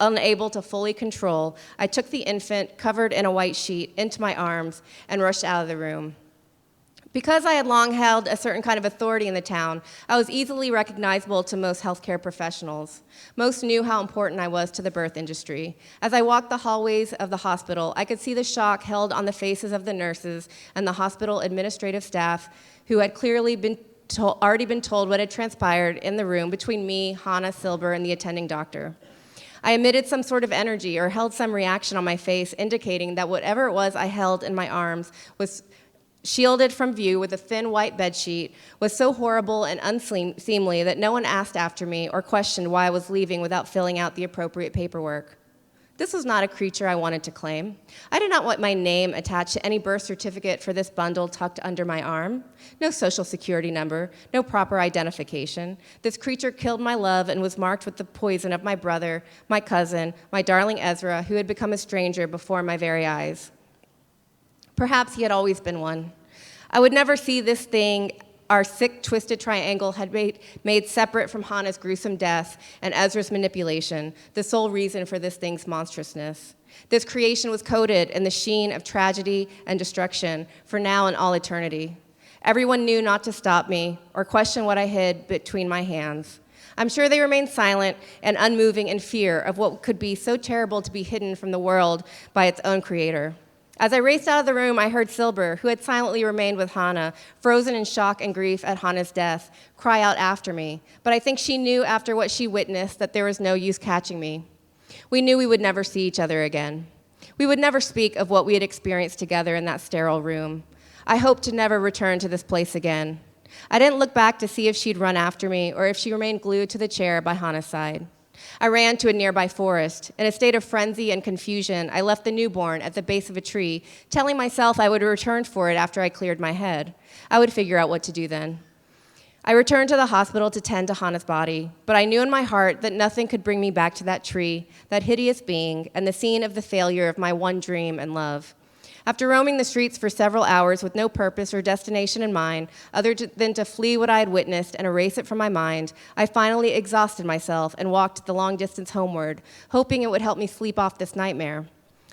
[SPEAKER 3] unable to fully control, I took the infant, covered in a white sheet, into my arms and rushed out of the room. Because I had long held a certain kind of authority in the town, I was easily recognizable to most healthcare professionals. Most knew how important I was to the birth industry. As I walked the hallways of the hospital, I could see the shock held on the faces of the nurses and the hospital administrative staff who had clearly already been told what had transpired in the room between me, Hannah Silber, and the attending doctor. I emitted some sort of energy or held some reaction on my face, indicating that whatever it was I held in my arms was shielded from view with a thin white bedsheet, was so horrible and unseemly that no one asked after me or questioned why I was leaving without filling out the appropriate paperwork. This was not a creature I wanted to claim. I did not want my name attached to any birth certificate for this bundle tucked under my arm. No social security number, no proper identification. This creature killed my love and was marked with the poison of my brother, my cousin, my darling Ezra, who had become a stranger before my very eyes. Perhaps he had always been one. I would never see this thing our sick, twisted triangle had made separate from Hannah's gruesome death and Ezra's manipulation, the sole reason for this thing's monstrousness. This creation was coated in the sheen of tragedy and destruction for now and all eternity. Everyone knew not to stop me or question what I hid between my hands. I'm sure they remained silent and unmoving in fear of what could be so terrible to be hidden from the world by its own creator. As I raced out of the room, I heard Silber, who had silently remained with Hannah, frozen in shock and grief at Hannah's death, cry out after me. But I think she knew after what she witnessed that there was no use catching me. We knew we would never see each other again. We would never speak of what we had experienced together in that sterile room. I hoped to never return to this place again. I didn't look back to see if she'd run after me or if she remained glued to the chair by Hannah's side. I ran to a nearby forest. In a state of frenzy and confusion, I left the newborn at the base of a tree, telling myself I would return for it after I cleared my head. I would figure out what to do then. I returned to the hospital to tend to Hannah's body, but I knew in my heart that nothing could bring me back to that tree, that hideous being, and the scene of the failure of my one dream and love. After roaming the streets for several hours with no purpose or destination in mind, other than to flee what I had witnessed and erase it from my mind, I finally exhausted myself and walked the long distance homeward, hoping it would help me sleep off this nightmare.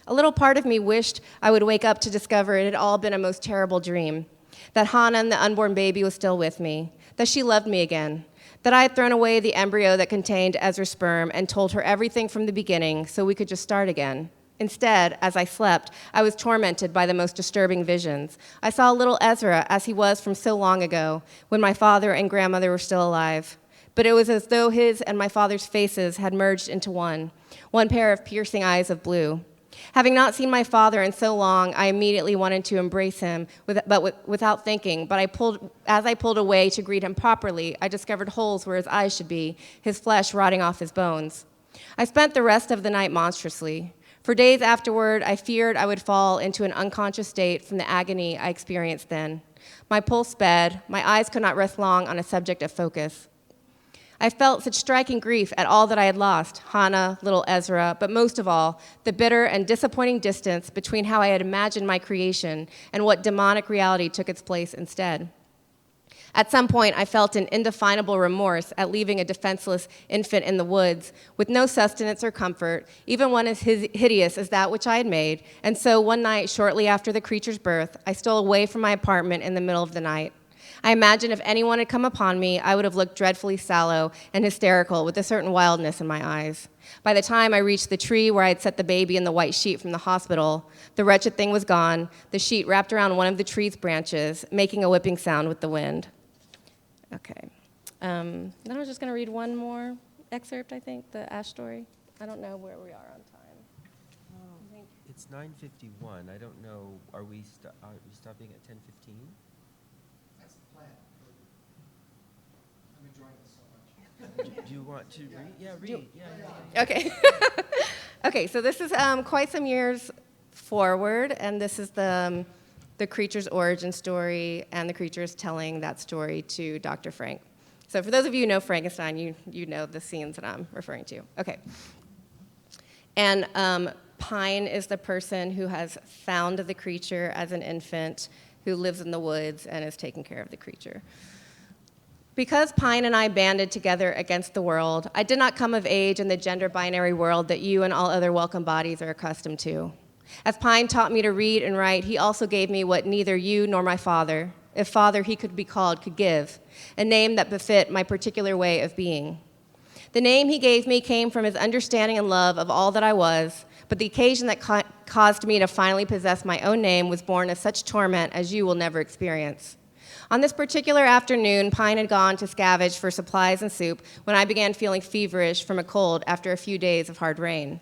[SPEAKER 3] A little part of me wished I would wake up to discover it had all been a most terrible dream, that Hannah and the unborn baby was still with me, that she loved me again, that I had thrown away the embryo that contained Ezra's sperm and told her everything from the beginning so we could just start again. Instead, as I slept, I was tormented by the most disturbing visions. I saw little Ezra as he was from so long ago, when my father and grandmother were still alive. But it was as though his and my father's faces had merged into one pair of piercing eyes of blue. Having not seen my father in so long, I immediately wanted to embrace him, without thinking, but as I pulled away to greet him properly, I discovered holes where his eyes should be, his flesh rotting off his bones. I spent the rest of the night monstrously. For days afterward, I feared I would fall into an unconscious state from the agony I experienced then. My pulse sped. My eyes could not rest long on a subject of focus. I felt such striking grief at all that I had lost, Hannah, little Ezra, but most of all, the bitter and disappointing distance between how I had imagined my creation and what demonic reality took its place instead. At some point, I felt an indefinable remorse at leaving a defenseless infant in the woods with no sustenance or comfort, even one as hideous as that which I had made. And so one night, shortly after the creature's birth, I stole away from my apartment in the middle of the night. I imagined if anyone had come upon me, I would have looked dreadfully sallow and hysterical with a certain wildness in my eyes. By the time I reached the tree where I had set the baby in the white sheet from the hospital, the wretched thing was gone, the sheet wrapped around one of the tree's branches, making a whipping sound with the wind. Okay. Then I was just going to read one more excerpt, I think, the Ash story. I don't know where we are on time.
[SPEAKER 4] It's 9:51. I don't know. Are we stopping at 10:15?
[SPEAKER 1] That's the plan. I'm enjoying this so much.
[SPEAKER 4] Do you want to read? Yeah, read. Yeah.
[SPEAKER 3] Okay. Okay, so this is quite some years forward, and this is the the creature's origin story, and the creature's telling that story to Dr. Frank. So for those of you who know Frankenstein, you know the scenes that I'm referring to. Okay. And Pine is the person who has found the creature as an infant, who lives in the woods and is taking care of the creature. Because Pine and I banded together against the world, I did not come of age in the gender binary world that you and all other welcome bodies are accustomed to. As Pine taught me to read and write, he also gave me what neither you nor my father, if father he could be called, could give, a name that befit my particular way of being. The name he gave me came from his understanding and love of all that I was, but the occasion that caused me to finally possess my own name was born of such torment as you will never experience. On this particular afternoon, Pine had gone to scavenge for supplies and soup when I began feeling feverish from a cold after a few days of hard rain.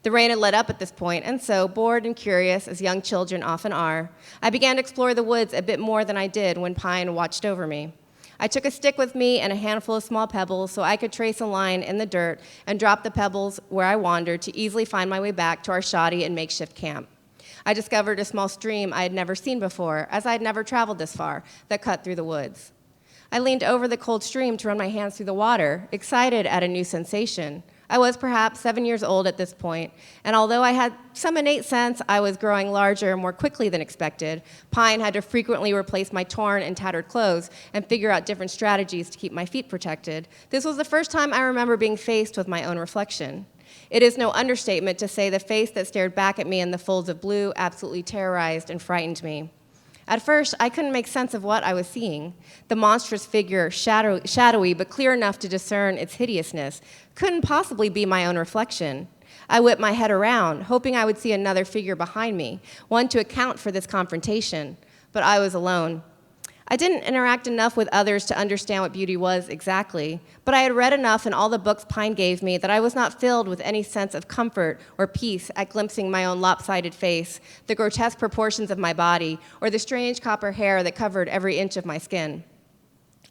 [SPEAKER 3] The rain had let up at this point, and so, bored and curious, as young children often are, I began to explore the woods a bit more than I did when Pine watched over me. I took a stick with me and a handful of small pebbles so I could trace a line in the dirt and drop the pebbles where I wandered to easily find my way back to our shoddy and makeshift camp. I discovered a small stream I had never seen before, as I had never traveled this far, that cut through the woods. I leaned over the cold stream to run my hands through the water, excited at a new sensation. I was perhaps 7 years old at this point, and although I had some innate sense I was growing larger more quickly than expected, Pine had to frequently replace my torn and tattered clothes and figure out different strategies to keep my feet protected. This was the first time I remember being faced with my own reflection. It is no understatement to say the face that stared back at me in the folds of blue absolutely terrorized and frightened me. At first, I couldn't make sense of what I was seeing. The monstrous figure, shadowy but clear enough to discern its hideousness, couldn't possibly be my own reflection. I whipped my head around, hoping I would see another figure behind me, one to account for this confrontation, but I was alone. I didn't interact enough with others to understand what beauty was exactly, but I had read enough in all the books Pine gave me that I was not filled with any sense of comfort or peace at glimpsing my own lopsided face, the grotesque proportions of my body, or the strange copper hair that covered every inch of my skin.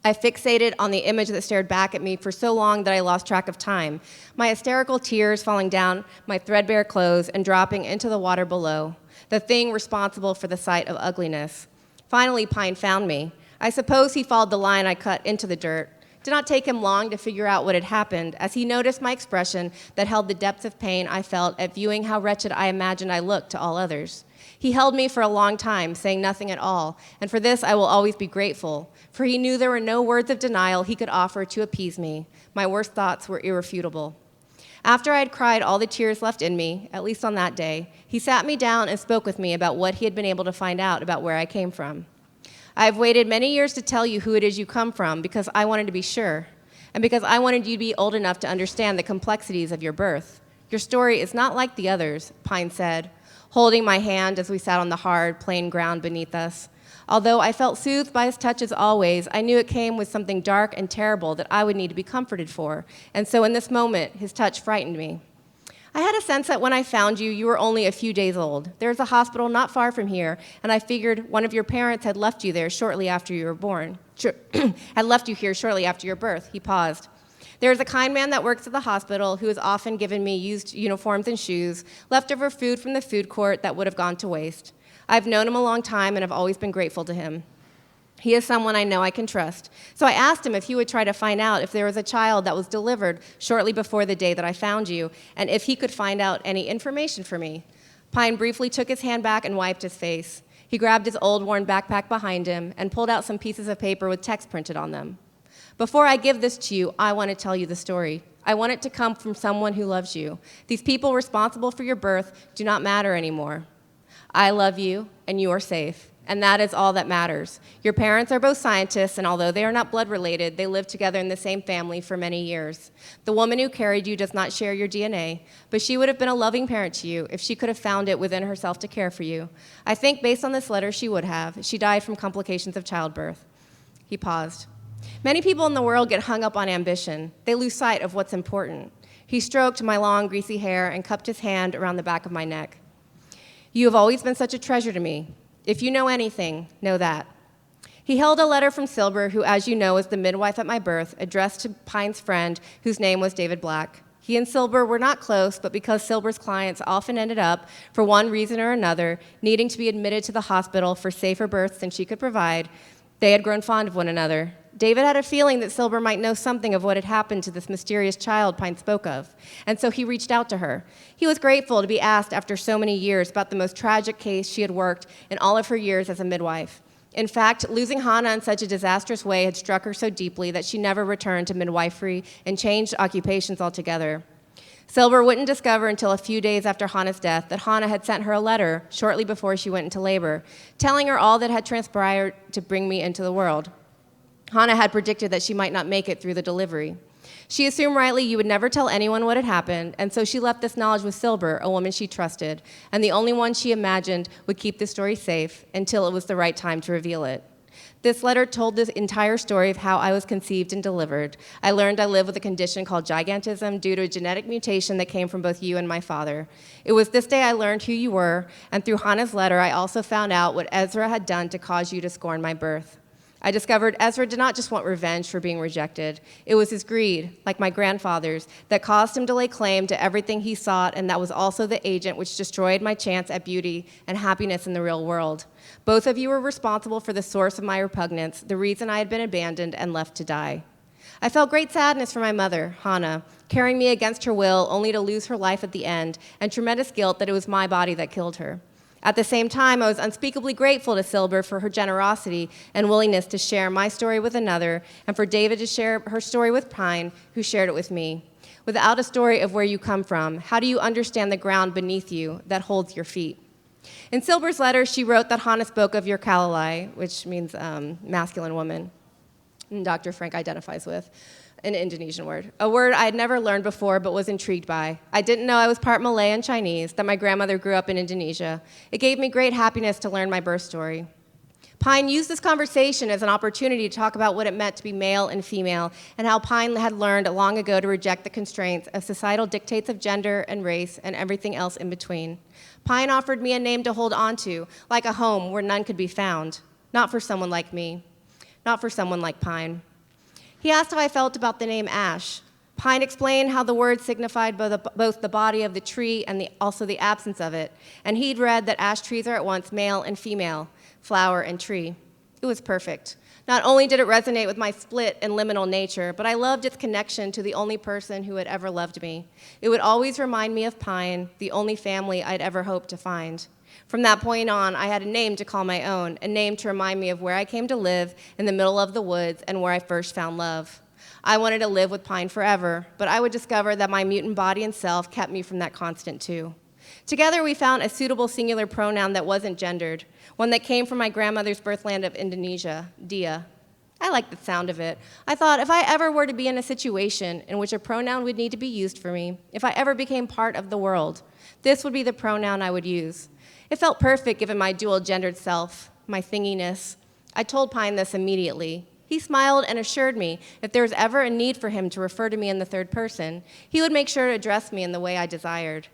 [SPEAKER 3] I fixated on the image that stared back at me for so long that I lost track of time, my hysterical tears falling down my threadbare clothes and dropping into the water below, the thing responsible for the sight of ugliness. Finally, Pine found me. I suppose he followed the line I cut into the dirt. It did not take him long to figure out what had happened, as he noticed my expression that held the depths of pain I felt at viewing how wretched I imagined I looked to all others. He held me for a long time, saying nothing at all, and for this I will always be grateful, for he knew there were no words of denial he could offer to appease me. My worst thoughts were irrefutable. After I had cried all the tears left in me, at least on that day, he sat me down and spoke with me about what he had been able to find out about where I came from. I have waited many years to tell you who it is you come from because I wanted to be sure, and because I wanted you to be old enough to understand the complexities of your birth. Your story is not like the others, Pine said, holding my hand as we sat on the hard, plain ground beneath us. Although I felt soothed by his touch as always, I knew it came with something dark and terrible that I would need to be comforted for, and so in this moment, his touch frightened me. I had a sense that when I found you, you were only a few days old. There's a hospital not far from here, and I figured one of your parents had left you there shortly after you were born. Had left you here shortly after your birth. He paused. There is a kind man that works at the hospital who has often given me used uniforms and shoes, leftover food from the food court that would have gone to waste. I've known him a long time and have always been grateful to him. He is someone I know I can trust. So I asked him if he would try to find out if there was a child that was delivered shortly before the day that I found you, and if he could find out any information for me. Pine briefly took his hand back and wiped his face. He grabbed his old worn backpack behind him and pulled out some pieces of paper with text printed on them. Before I give this to you, I want to tell you the story. I want it to come from someone who loves you. These people responsible for your birth do not matter anymore. I love you, and you are safe, and that is all that matters. Your parents are both scientists, and although they are not blood related, they lived together in the same family for many years. The woman who carried you does not share your DNA, but she would have been a loving parent to you if she could have found it within herself to care for you. I think based on this letter, she would have. She died from complications of childbirth. He paused. Many people in the world get hung up on ambition. They lose sight of what's important. He stroked my long, greasy hair and cupped his hand around the back of my neck. You have always been such a treasure to me. If you know anything, know that. He held a letter from Silber, who, as you know, is the midwife at my birth, addressed to Pine's friend, whose name was David Black. He and Silber were not close, but because Silber's clients often ended up, for one reason or another, needing to be admitted to the hospital for safer births than she could provide, they had grown fond of one another. David had a feeling that Silber might know something of what had happened to this mysterious child Pine spoke of, and so he reached out to her. He was grateful to be asked after so many years about the most tragic case she had worked in all of her years as a midwife. In fact, losing Hannah in such a disastrous way had struck her so deeply that she never returned to midwifery and changed occupations altogether. Silber wouldn't discover until a few days after Hannah's death that Hannah had sent her a letter shortly before she went into labor, telling her all that had transpired to bring me into the world. Hannah had predicted that she might not make it through the delivery. She assumed rightly you would never tell anyone what had happened, and so she left this knowledge with Silber, a woman she trusted, and the only one she imagined would keep the story safe until it was the right time to reveal it. This letter told the entire story of how I was conceived and delivered. I learned I live with a condition called gigantism due to a genetic mutation that came from both you and my father. It was this day I learned who you were, and through Hannah's letter, I also found out what Ezra had done to cause you to scorn my birth. I discovered Ezra did not just want revenge for being rejected. It was his greed, like my grandfather's, that caused him to lay claim to everything he sought, and that was also the agent which destroyed my chance at beauty and happiness in the real world. Both of you were responsible for the source of my repugnance, the reason I had been abandoned and left to die. I felt great sadness for my mother, Hannah, carrying me against her will only to lose her life at the end, and tremendous guilt that it was my body that killed her. At the same time, I was unspeakably grateful to Silber for her generosity and willingness to share my story with another, and for David to share her story with Pine, who shared it with me. Without a story of where you come from, how do you understand the ground beneath you that holds your feet? In Silber's letter, she wrote that Hannah spoke of your kalalai, which means masculine woman, and Dr. Frank identifies with, an Indonesian word, a word I had never learned before but was intrigued by. I didn't know I was part Malay and Chinese, that my grandmother grew up in Indonesia. It gave me great happiness to learn my birth story. Pine used this conversation as an opportunity to talk about what it meant to be male and female, and how Pine had learned long ago to reject the constraints of societal dictates of gender and race and everything else in between. Pine offered me a name to hold on to, like a home where none could be found. Not for someone like me. Not for someone like Pine. He asked how I felt about the name Ash. Pine explained how the word signified both the body of the tree and also the absence of it, and he'd read that ash trees are at once male and female, flower and tree. It was perfect. Not only did it resonate with my split and liminal nature, but I loved its connection to the only person who had ever loved me. It would always remind me of Pine, the only family I'd ever hoped to find. From that point on, I had a name to call my own, a name to remind me of where I came to live in the middle of the woods and where I first found love. I wanted to live with Pine forever, but I would discover that my mutant body and self kept me from that constant too. Together, we found a suitable singular pronoun that wasn't gendered, one that came from my grandmother's birthland of Indonesia, Dia. I liked the sound of it. I thought if I ever were to be in a situation in which a pronoun would need to be used for me, if I ever became part of the world, this would be the pronoun I would use. It felt perfect given my dual-gendered self, my thinginess. I told Pine this immediately. He smiled and assured me if there was ever a need for him to refer to me in the third person, he would make sure to address me in the way I desired.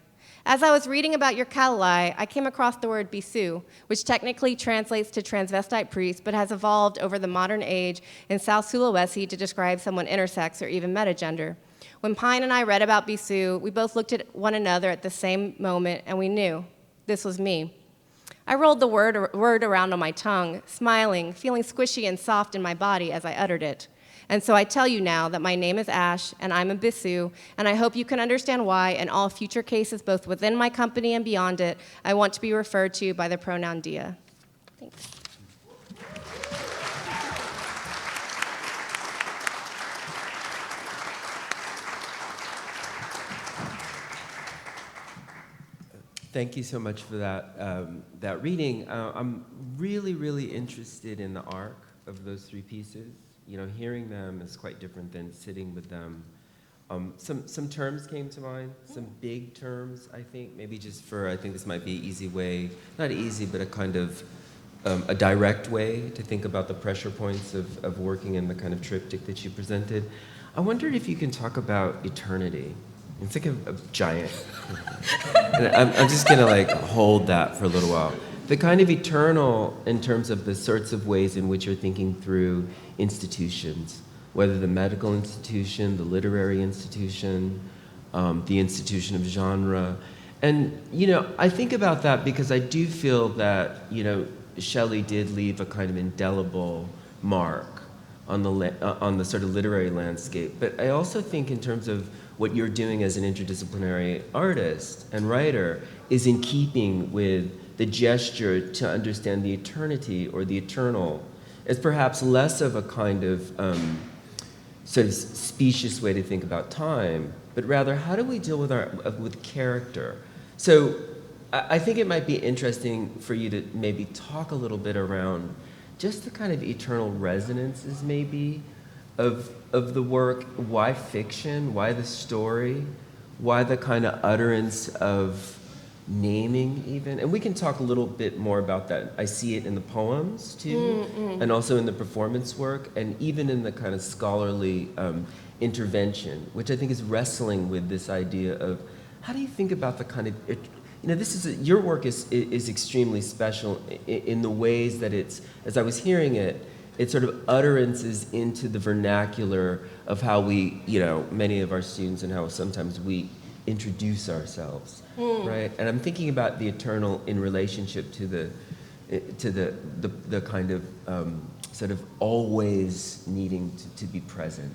[SPEAKER 3] As I was reading about your kalalai, I came across the word bisu, which technically translates to transvestite priest, but has evolved over the modern age in South Sulawesi to describe someone intersex or even metagender. When Pine and I read about bisu, we both looked at one another at the same moment, and we knew. This was me. I rolled the word around on my tongue, smiling, feeling squishy and soft in my body as I uttered it. And so I tell you now that my name is Ash, and I'm a Bisu, and I hope you can understand why, in all future cases, both within my company and beyond it, I want to be referred to by the pronoun Dia. Thanks.
[SPEAKER 4] Thank you so much for that reading. I'm really, really interested in the arc of those three pieces. You know, hearing them is quite different than sitting with them. Some terms came to mind, some big terms, I think. Maybe just I think this might be an easy way, not easy, but a kind of a direct way to think about the pressure points of working in the kind of triptych that you presented. I wondered if you can talk about eternity. It's like a giant. And I'm just gonna hold that for a little while. The kind of eternal in terms of the sorts of ways in which you're thinking through institutions, whether the medical institution, the literary institution, the institution of genre. And, I think about that because I do feel that, Shelley did leave a kind of indelible mark on the sort of literary landscape. But I also think in terms of what you're doing as an interdisciplinary artist and writer is in keeping with the gesture to understand the eternity or the eternal as perhaps less of a kind of sort of specious way to think about time, but rather how do we deal with character? So I think it might be interesting for you to maybe talk a little bit around just the kind of eternal resonances maybe of the work. Why fiction? Why the story? Why the kind of utterance of naming even? And we can talk a little bit more about that. I see it in the poems too, and also in the performance work, and even in the kind of scholarly intervention, which I think is wrestling with this idea of how do you think about the kind of, your work is extremely special in the ways that it's, as I was hearing it, it sort of utterances into the vernacular of how we, many of our students and how sometimes we introduce ourselves, right? And I'm thinking about the eternal in relationship to the kind of sort of always needing to be present.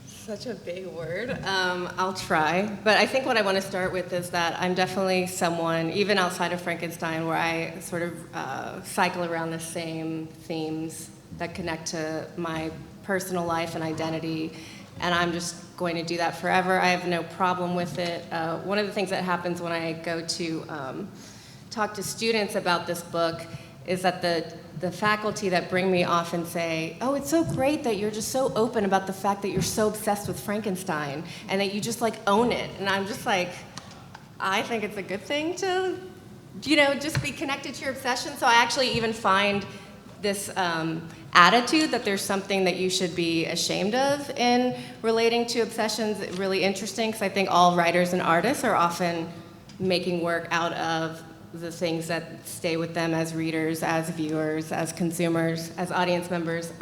[SPEAKER 3] Such a big word. I'll try. But I think what I want to start with is that I'm definitely someone, even outside of Frankenstein, where I sort of cycle around the same themes that connect to my personal life and identity. And I'm just going to do that forever. I have no problem with it. One of the things that happens when I go to talk to students about this book is that the faculty that bring me often say, oh, it's so great that you're just so open about the fact that you're so obsessed with Frankenstein and that you just like own it. And I'm just like, I think it's a good thing to, just be connected to your obsession. So I actually even find this attitude that there's something that you should be ashamed of in relating to obsessions really interesting, because I think all writers and artists are often making work out of the things that stay with them as readers, as viewers, as consumers, as audience members.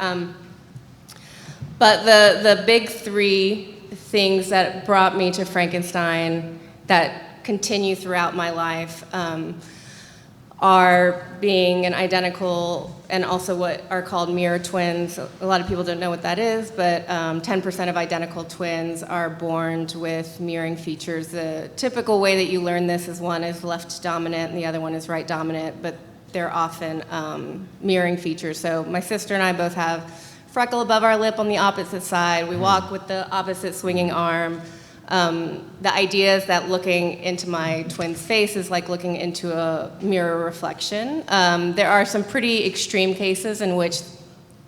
[SPEAKER 3] But the big three things that brought me to Frankenstein that continue throughout my life are being an identical and also what are called mirror twins. A lot of people don't know what that is, but 10% of identical twins are born with mirroring features. The typical way that you learn this is one is left dominant and the other one is right dominant, but they're often mirroring features. So my sister and I both have freckle above our lip on the opposite side. We walk with the opposite swinging arm. The idea is that looking into my twin's face is like looking into a mirror reflection. There are some pretty extreme cases in which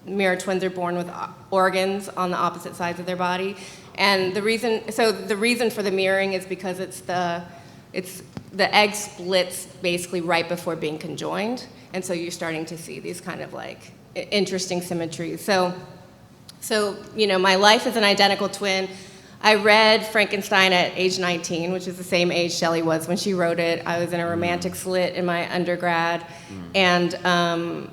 [SPEAKER 3] mirror twins are born with organs on the opposite sides of their body. And the reason for the mirroring is because the egg splits basically right before being conjoined. And so you're starting to see these kind of like interesting symmetries. So my life is an identical twin. I read Frankenstein at age 19, which is the same age Shelley was when she wrote it. I was in a romantic slit in my undergrad. And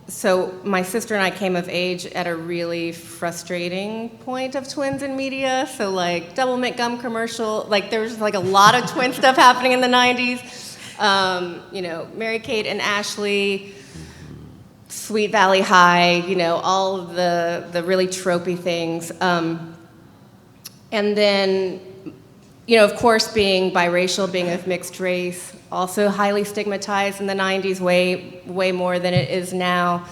[SPEAKER 3] so my sister and I came of age at a really frustrating point of twins in media. So like Double Mint Gum commercial, like there was like a lot of twin stuff happening in the 90s. Mary-Kate and Ashley, Sweet Valley High, all of the really tropey things. And then, of course, being biracial, being of mixed race, also highly stigmatized in the 90s, way more than it is now.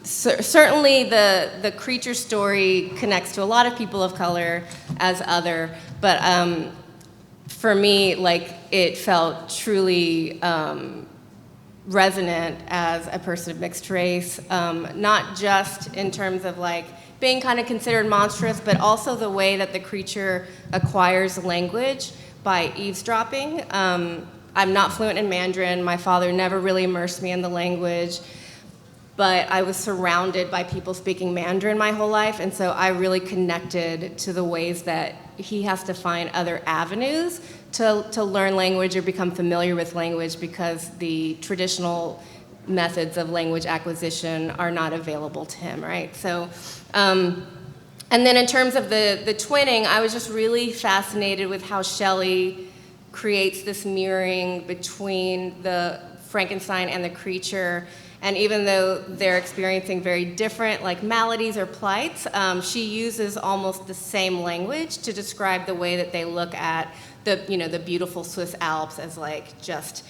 [SPEAKER 3] Certainly the creature story connects to a lot of people of color as other, but for me, like, it felt truly resonant as a person of mixed race, not just in terms of like being kind of considered monstrous, but also the way that the creature acquires language by eavesdropping. I'm not fluent in Mandarin. My father never really immersed me in the language, but I was surrounded by people speaking Mandarin my whole life, and so I really connected to the ways that he has to find other avenues to learn language or become familiar with language because the traditional methods of language acquisition are not available to him, right? So And then in terms of the twinning, I was just really fascinated with how Shelley creates this mirroring between the Frankenstein and the creature. And even though they're experiencing very different like maladies or plights, she uses almost the same language to describe the way that they look at the beautiful Swiss Alps as like just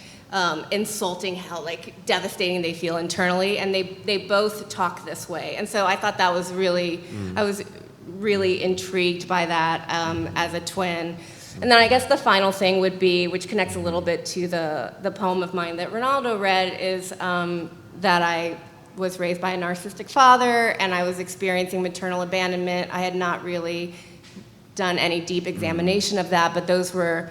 [SPEAKER 3] insulting how like devastating they feel internally, and they both talk this way. And so I thought that was really, I was really intrigued by that as a twin. And then I guess the final thing would be, which connects a little bit to the poem of mine that Ronaldo read, is that I was raised by a narcissistic father and I was experiencing maternal abandonment. I had not really done any deep examination of that, but those were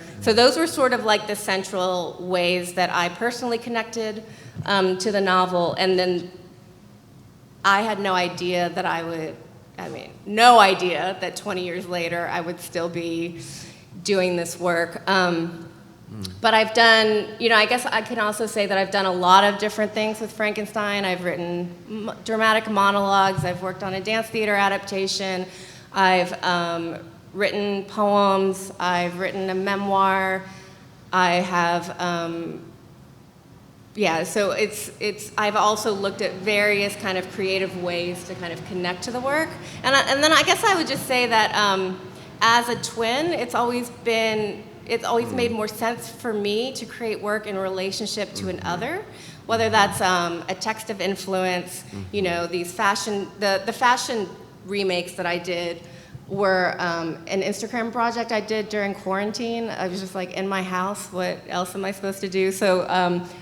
[SPEAKER 3] sort of like the central ways that I personally connected to the novel. And then I had no idea that 20 years later I would still be doing this work. But I've done, I guess I can also say that I've done a lot of different things with Frankenstein. I've written dramatic monologues, I've worked on a dance theater adaptation, I've written poems, I've written a memoir, I have, so I've also looked at various kind of creative ways to kind of connect to the work. And then I guess I would just say that as a twin, it's always made more sense for me to create work in relationship to an other, whether that's a text of influence, these the fashion remakes that I did were an Instagram project I did during quarantine. I was just like in my house, what else am I supposed to do? So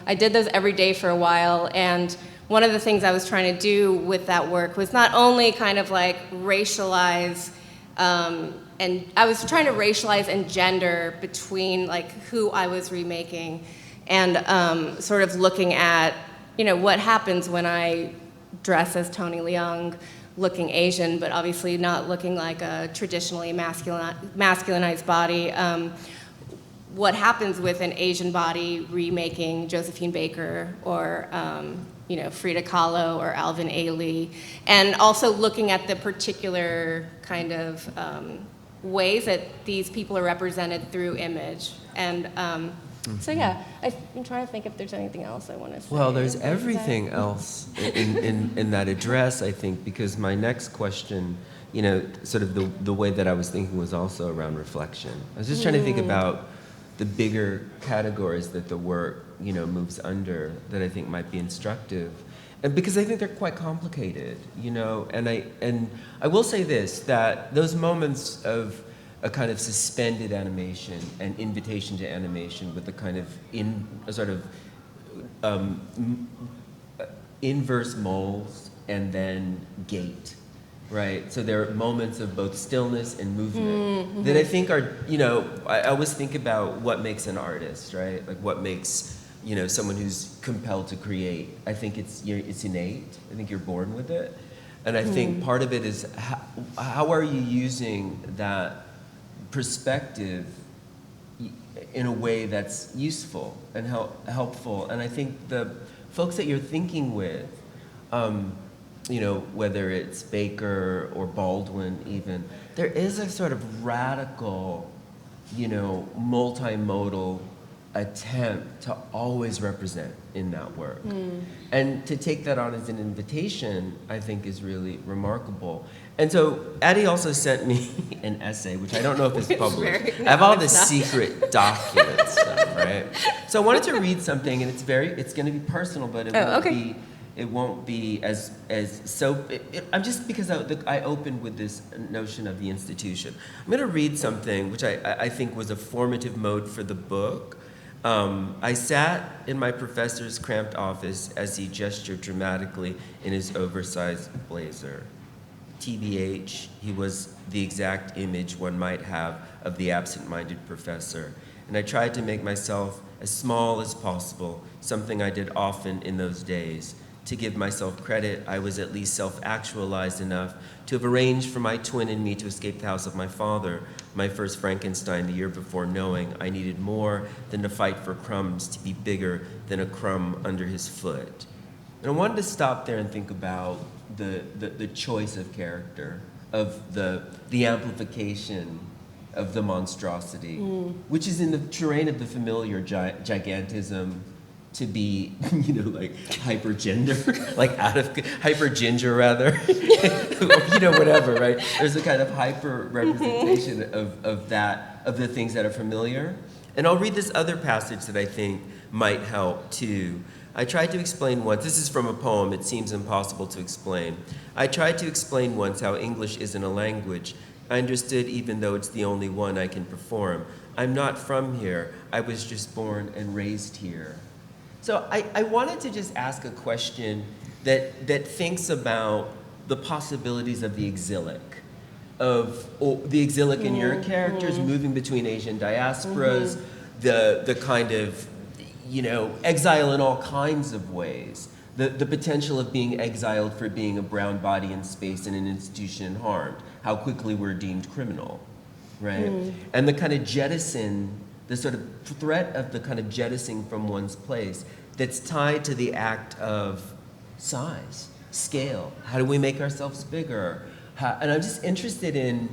[SPEAKER 3] I did those every day for a while, and one of the things I was trying to do with that work was not only kind of like racialize, and I was trying to racialize and gender between like who I was remaking, and sort of looking at, what happens when I dress as Tony Leung, looking Asian, but obviously not looking like a traditionally masculinized body. What happens with an Asian body remaking Josephine Baker or Frida Kahlo or Alvin Ailey, and also looking at the particular kind of ways that these people are represented through image. And so yeah, I'm trying to think if there's anything else I want to say.
[SPEAKER 4] Well, there's everything else in that address, I think, because my next question, sort of the way that I was thinking was also around reflection. I was just trying to think about the bigger categories that the work, moves under that I think might be instructive. And because I think they're quite complicated, and I will say this, that those moments of a kind of suspended animation and invitation to animation with a kind of inverse moles and then gait, right? So there are moments of both stillness and movement that I think are, I always think about what makes an artist, right? Like what makes, someone who's compelled to create. I think it's innate. I think you're born with it. And I think part of it is how are you using that perspective in a way that's useful and helpful. And I think the folks that you're thinking with, whether it's Baker or Baldwin even, there is a sort of radical, multimodal attempt to always represent in that work. And to take that on as an invitation, I think is really remarkable. And so Addie also sent me an essay, which I don't know if it's published. I have all this secret document stuff, right? So I wanted to read something, and it's going to be personal, but it won't be as I'm just because I opened with this notion of the institution. I'm going to read something which I think was a formative mode for the book. I sat in my professor's cramped office as he gestured dramatically in his oversized blazer. TBH, he was the exact image one might have of the absent-minded professor. And I tried to make myself as small as possible, something I did often in those days. To give myself credit, I was at least self-actualized enough to have arranged for my twin and me to escape the house of my father, my first Frankenstein, the year before, knowing I needed more than to fight for crumbs to be bigger than a crumb under his foot. And I wanted to stop there and think about the choice of character of the amplification of the monstrosity, which is in the terrain of the familiar gigantism, to be, like hypergender, like out of hyperginger rather, whatever, right? There's a kind of hyper representation of the things that are familiar. And I'll read this other passage that I think might help too. I tried to explain once, this is from a poem, It Seems Impossible to Explain. I tried to explain once how English isn't a language. I understood even though it's the only one I can perform. I'm not from here. I was just born and raised here. So I wanted to just ask a question that thinks about the possibilities of the exilic, in your characters moving between Asian diasporas, the kind of, exile in all kinds of ways, the potential of being exiled for being a brown body in space in an institution and harmed, how quickly we're deemed criminal, right? And the kind of the sort of threat of the kind of jettisoning from one's place that's tied to the act of size, scale. How do we make ourselves bigger? And I'm just interested in,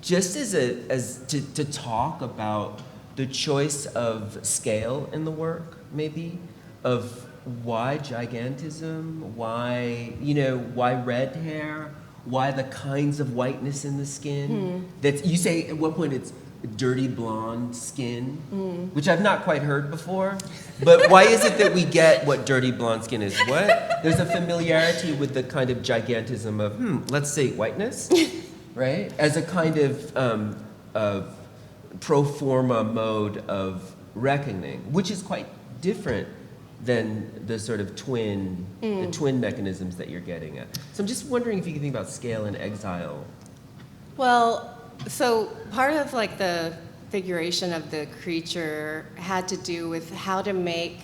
[SPEAKER 4] just to talk about the choice of scale in the work, maybe, of why gigantism, why red hair, why the kinds of whiteness in the skin. That you say at one point it's dirty blonde skin, which I've not quite heard before. But why is it that we get what dirty blonde skin is? What? There's a familiarity with the kind of gigantism of, let's say whiteness, right? As a kind of pro forma mode of reckoning, which is quite different than the sort of twin mechanisms that you're getting at. So I'm just wondering if you can think about scale and exile.
[SPEAKER 3] Well, so part of like the figuration of the creature had to do with how to make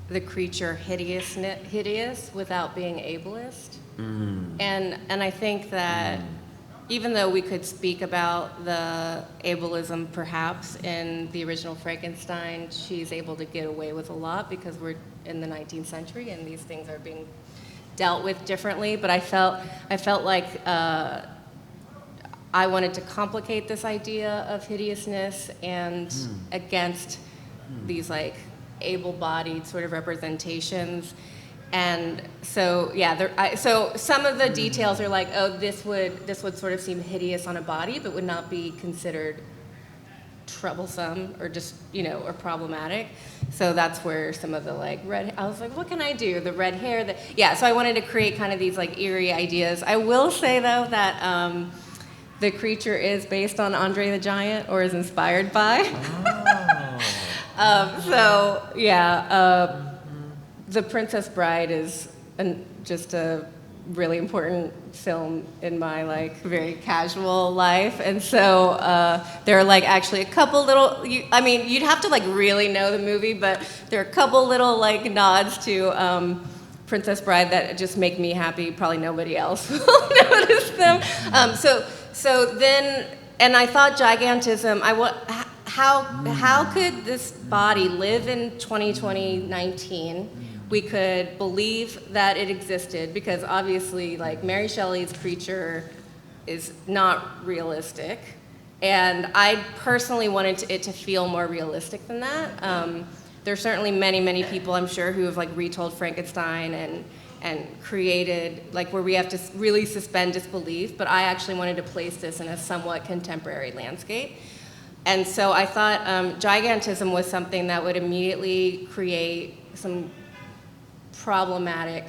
[SPEAKER 3] the creature hideous without being ableist. And I think that even though we could speak about the ableism perhaps in the original Frankenstein, she's able to get away with a lot because we're in the 19th century and these things are being dealt with differently. But I felt like I wanted to complicate this idea of hideousness and against these like able-bodied sort of representations. And so, so some of the details are like, oh, this would sort of seem hideous on a body, but would not be considered troublesome or just, or problematic. So that's where some of the like I was like, what can I do? The red hair, so I wanted to create kind of these like eerie ideas. I will say though that the creature is based on Andre the Giant or is inspired by. The Princess Bride is just a really important film in my like very casual life, and so there are like actually a couple little. You'd have to like really know the movie, but there are a couple little like nods to Princess Bride that just make me happy. Probably nobody else will notice them. So then, and I thought gigantism. How could this body live in 2019? We could believe that it existed because obviously, like Mary Shelley's creature is not realistic, and I personally wanted it to feel more realistic than that. There's certainly many people, I'm sure, who have like retold Frankenstein and created like where we have to really suspend disbelief. But I actually wanted to place this in a somewhat contemporary landscape. And so I thought gigantism was something that would immediately create some problematic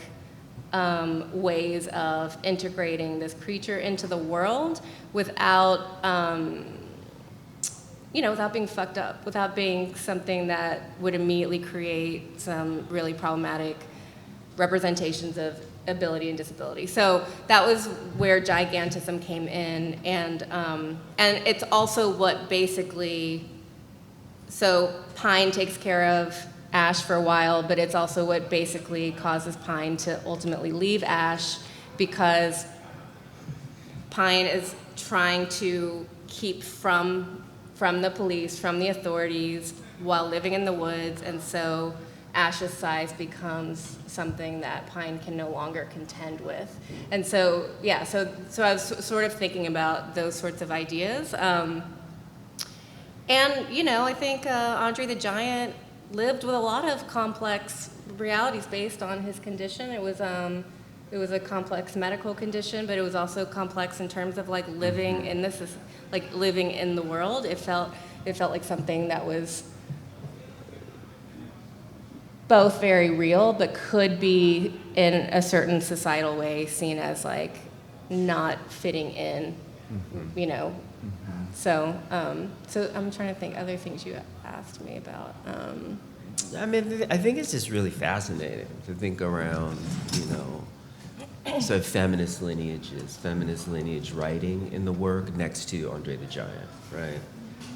[SPEAKER 3] ways of integrating this creature into the world without, without being fucked up, without being something that would immediately create some really problematic representations of ability and disability. So that was where gigantism came in, and it's also what basically, so Pine takes care of Ash for a while, but it's also what basically causes Pine to ultimately leave Ash, because Pine is trying to keep from the police, from the authorities, while living in the woods, and so Ash's size becomes something that Pine can no longer contend with. And so, yeah, so I was sort of thinking about those sorts of ideas. And, you know, I think Andre the Giant lived with a lot of complex realities based on his condition. It was a complex medical condition, but it was also complex in terms of like living in this, like living in the world. It felt like something that was both very real, but could be in a certain societal way seen as like not fitting in, you know. So I'm trying to think other things you asked me about.
[SPEAKER 4] I mean, I think it's just really fascinating to think around, you know, so feminist lineages, feminist lineage writing in the work next to Andre the Giant, right?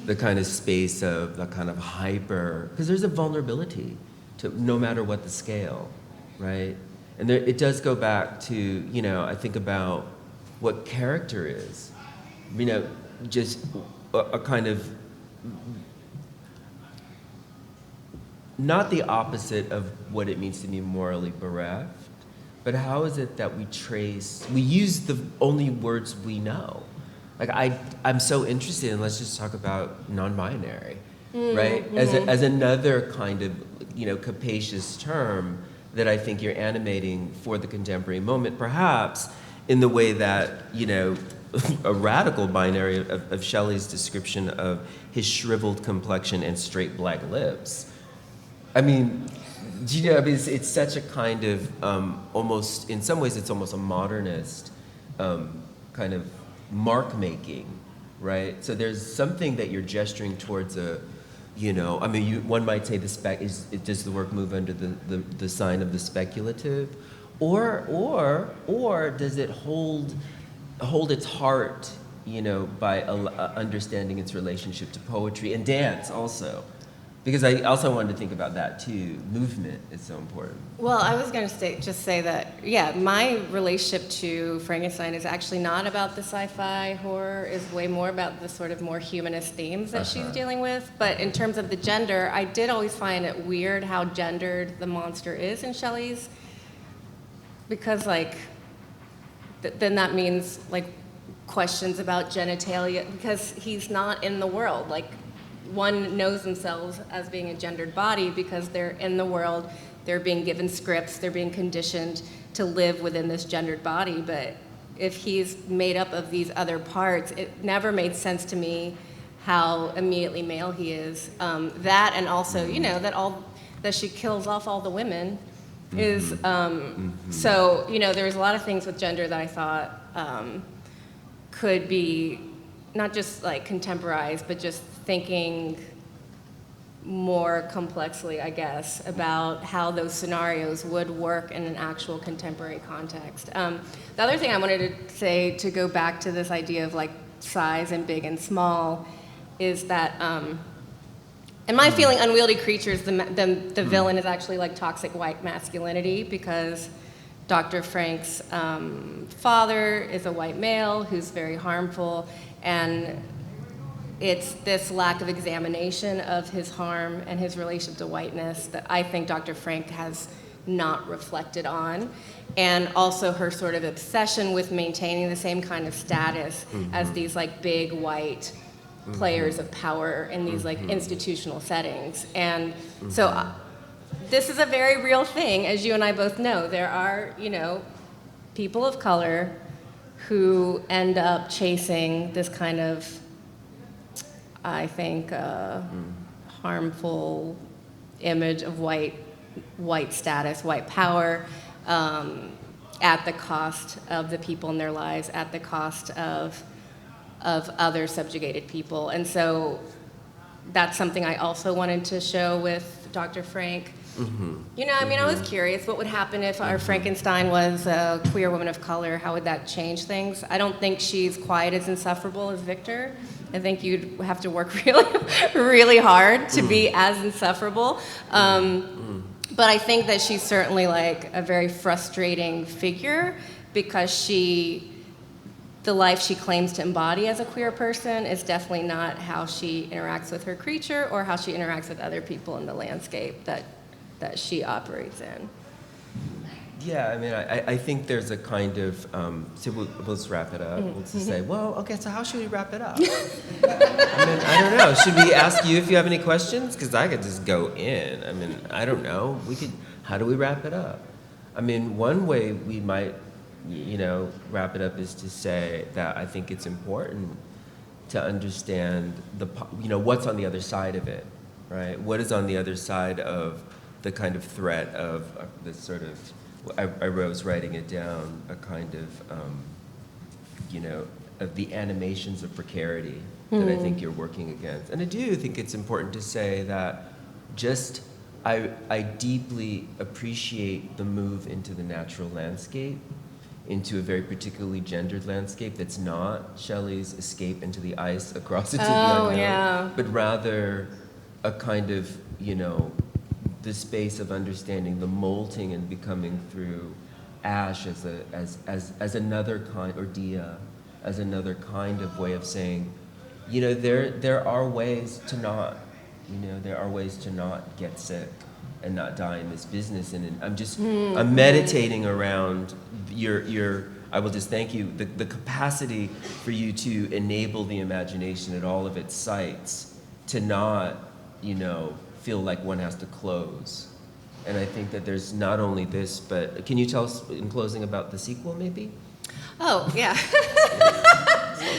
[SPEAKER 4] The kind of space of the kind of hyper, because there's a vulnerability to no matter what the scale, right? And there, it does go back to, you know, I think about what character is, you know, just a kind of, not the opposite of what it means to be morally bereft, but how is it that we use the only words we know? Like I'm so interested in, let's just talk about non-binary, right? As another kind of, you know, capacious term that I think you're animating for the contemporary moment, perhaps in the way that, you know, a radical binary of Shelley's description of his shriveled complexion and straight black lips. I mean, do you know, I mean, it's such a kind of, almost, in some ways, it's almost a modernist kind of mark making, right? So there's something that you're gesturing towards a, you know, I mean, one might say does the work move under the sign of the speculative? Or does it hold its heart, you know, by understanding its relationship to poetry and dance also? Because I also wanted to think about that too. Movement is so important.
[SPEAKER 3] Well, I was going to just say that, yeah, my relationship to Frankenstein is actually not about the sci-fi horror, is way more about the sort of more humanist themes that she's dealing with. But in terms of the gender, I did always find it weird how gendered the monster is in Shelley's, because like, then that means like questions about genitalia, because he's not in the world. Like, one knows themselves as being a gendered body because they're in the world, they're being given scripts, they're being conditioned to live within this gendered body. But if he's made up of these other parts, it never made sense to me how immediately male he is. That, and also, you know, that she kills off all the women is, so, you know, there was a lot of things with gender that I thought could be not just like contemporized, but just thinking more complexly, I guess, about how those scenarios would work in an actual contemporary context. The other thing I wanted to say, to go back to this idea of like size and big and small, is that in my feeling, Unwieldy Creatures, the villain is actually like toxic white masculinity, because Dr. Frank's father is a white male who's very harmful, and it's this lack of examination of his harm and his relation to whiteness that I think Dr. Frank has not reflected on. And also her sort of obsession with maintaining the same kind of status as these like big white players of power in these like institutional settings. And so this is a very real thing, as you and I both know. There are, you know, people of color who end up chasing this kind of, I think, harmful image of white status, white power, at the cost of the people in their lives, at the cost of other subjugated people. And so that's something I also wanted to show with Dr. Frank. You know, I mean, I was curious what would happen if our Frankenstein was a queer woman of color. How would that change things? I don't think she's quite as insufferable as Victor. I think you'd have to work really, really hard to be as insufferable. But I think that she's certainly like a very frustrating figure, because the life she claims to embody as a queer person is definitely not how she interacts with her creature or how she interacts with other people in the landscape that that she operates in.
[SPEAKER 4] Yeah, I mean, I think there's a kind of, so we'll just wrap it up. We'll just say, well, okay, so how should we wrap it up? I mean, I don't know. Should we ask you if you have any questions? Because I could just go in. I mean, I don't know. How do we wrap it up? I mean, one way we might, wrap it up is to say that I think it's important to understand what's on the other side of it, right? What is on the other side of the kind of threat of this sort of, I was writing it down, a kind of, of the animations of precarity that I think you're working against. And I do think it's important to say that I deeply appreciate the move into the natural landscape, into a very particularly gendered landscape that's not Shelley's escape into the ice across into the unknown,
[SPEAKER 3] yeah.
[SPEAKER 4] but rather a kind of, the space of understanding the molting and becoming through ash as another kind, or dia, as another kind of way of saying, there are ways to not, there are ways to not get sick and not die in this business. And I'm meditating around I will just thank you, the capacity for you to enable the imagination at all of its sites to not, feel like one has to close. And I think that there's not only this, but can you tell us in closing about the sequel, maybe?
[SPEAKER 3] Oh, yeah.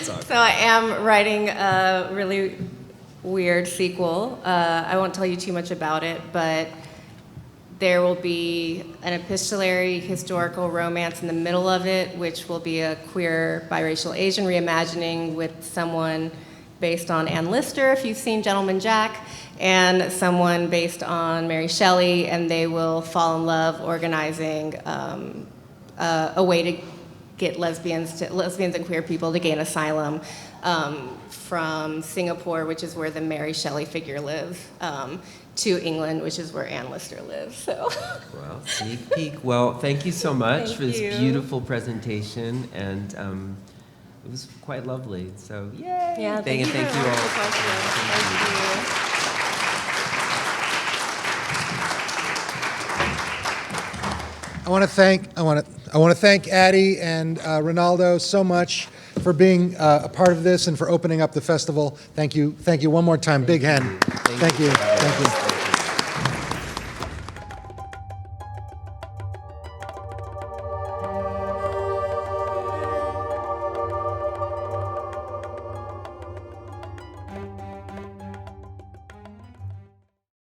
[SPEAKER 3] So I am writing a really weird sequel. I won't tell you too much about it, but there will be an epistolary historical romance in the middle of it, which will be a queer biracial Asian reimagining with someone based on Anne Lister, if you've seen Gentleman Jack, and someone based on Mary Shelley, and they will fall in love organizing a way to get lesbians and queer people to gain asylum from Singapore, which is where the Mary Shelley figure lives, to England, which is where Anne Lister lives. So.
[SPEAKER 4] Well, sneak peek. Well, thank you so much
[SPEAKER 3] Thank
[SPEAKER 4] for this
[SPEAKER 3] you.
[SPEAKER 4] beautiful presentation, and it was quite lovely. So, yay!
[SPEAKER 3] Yeah,
[SPEAKER 4] thank you
[SPEAKER 3] for
[SPEAKER 4] all.
[SPEAKER 3] the question. Thank you.
[SPEAKER 1] I want to thank Addie and Ronaldo so much for being a part of this and for opening up the festival. Thank you one more time. Big hand. Thank you. Thank you.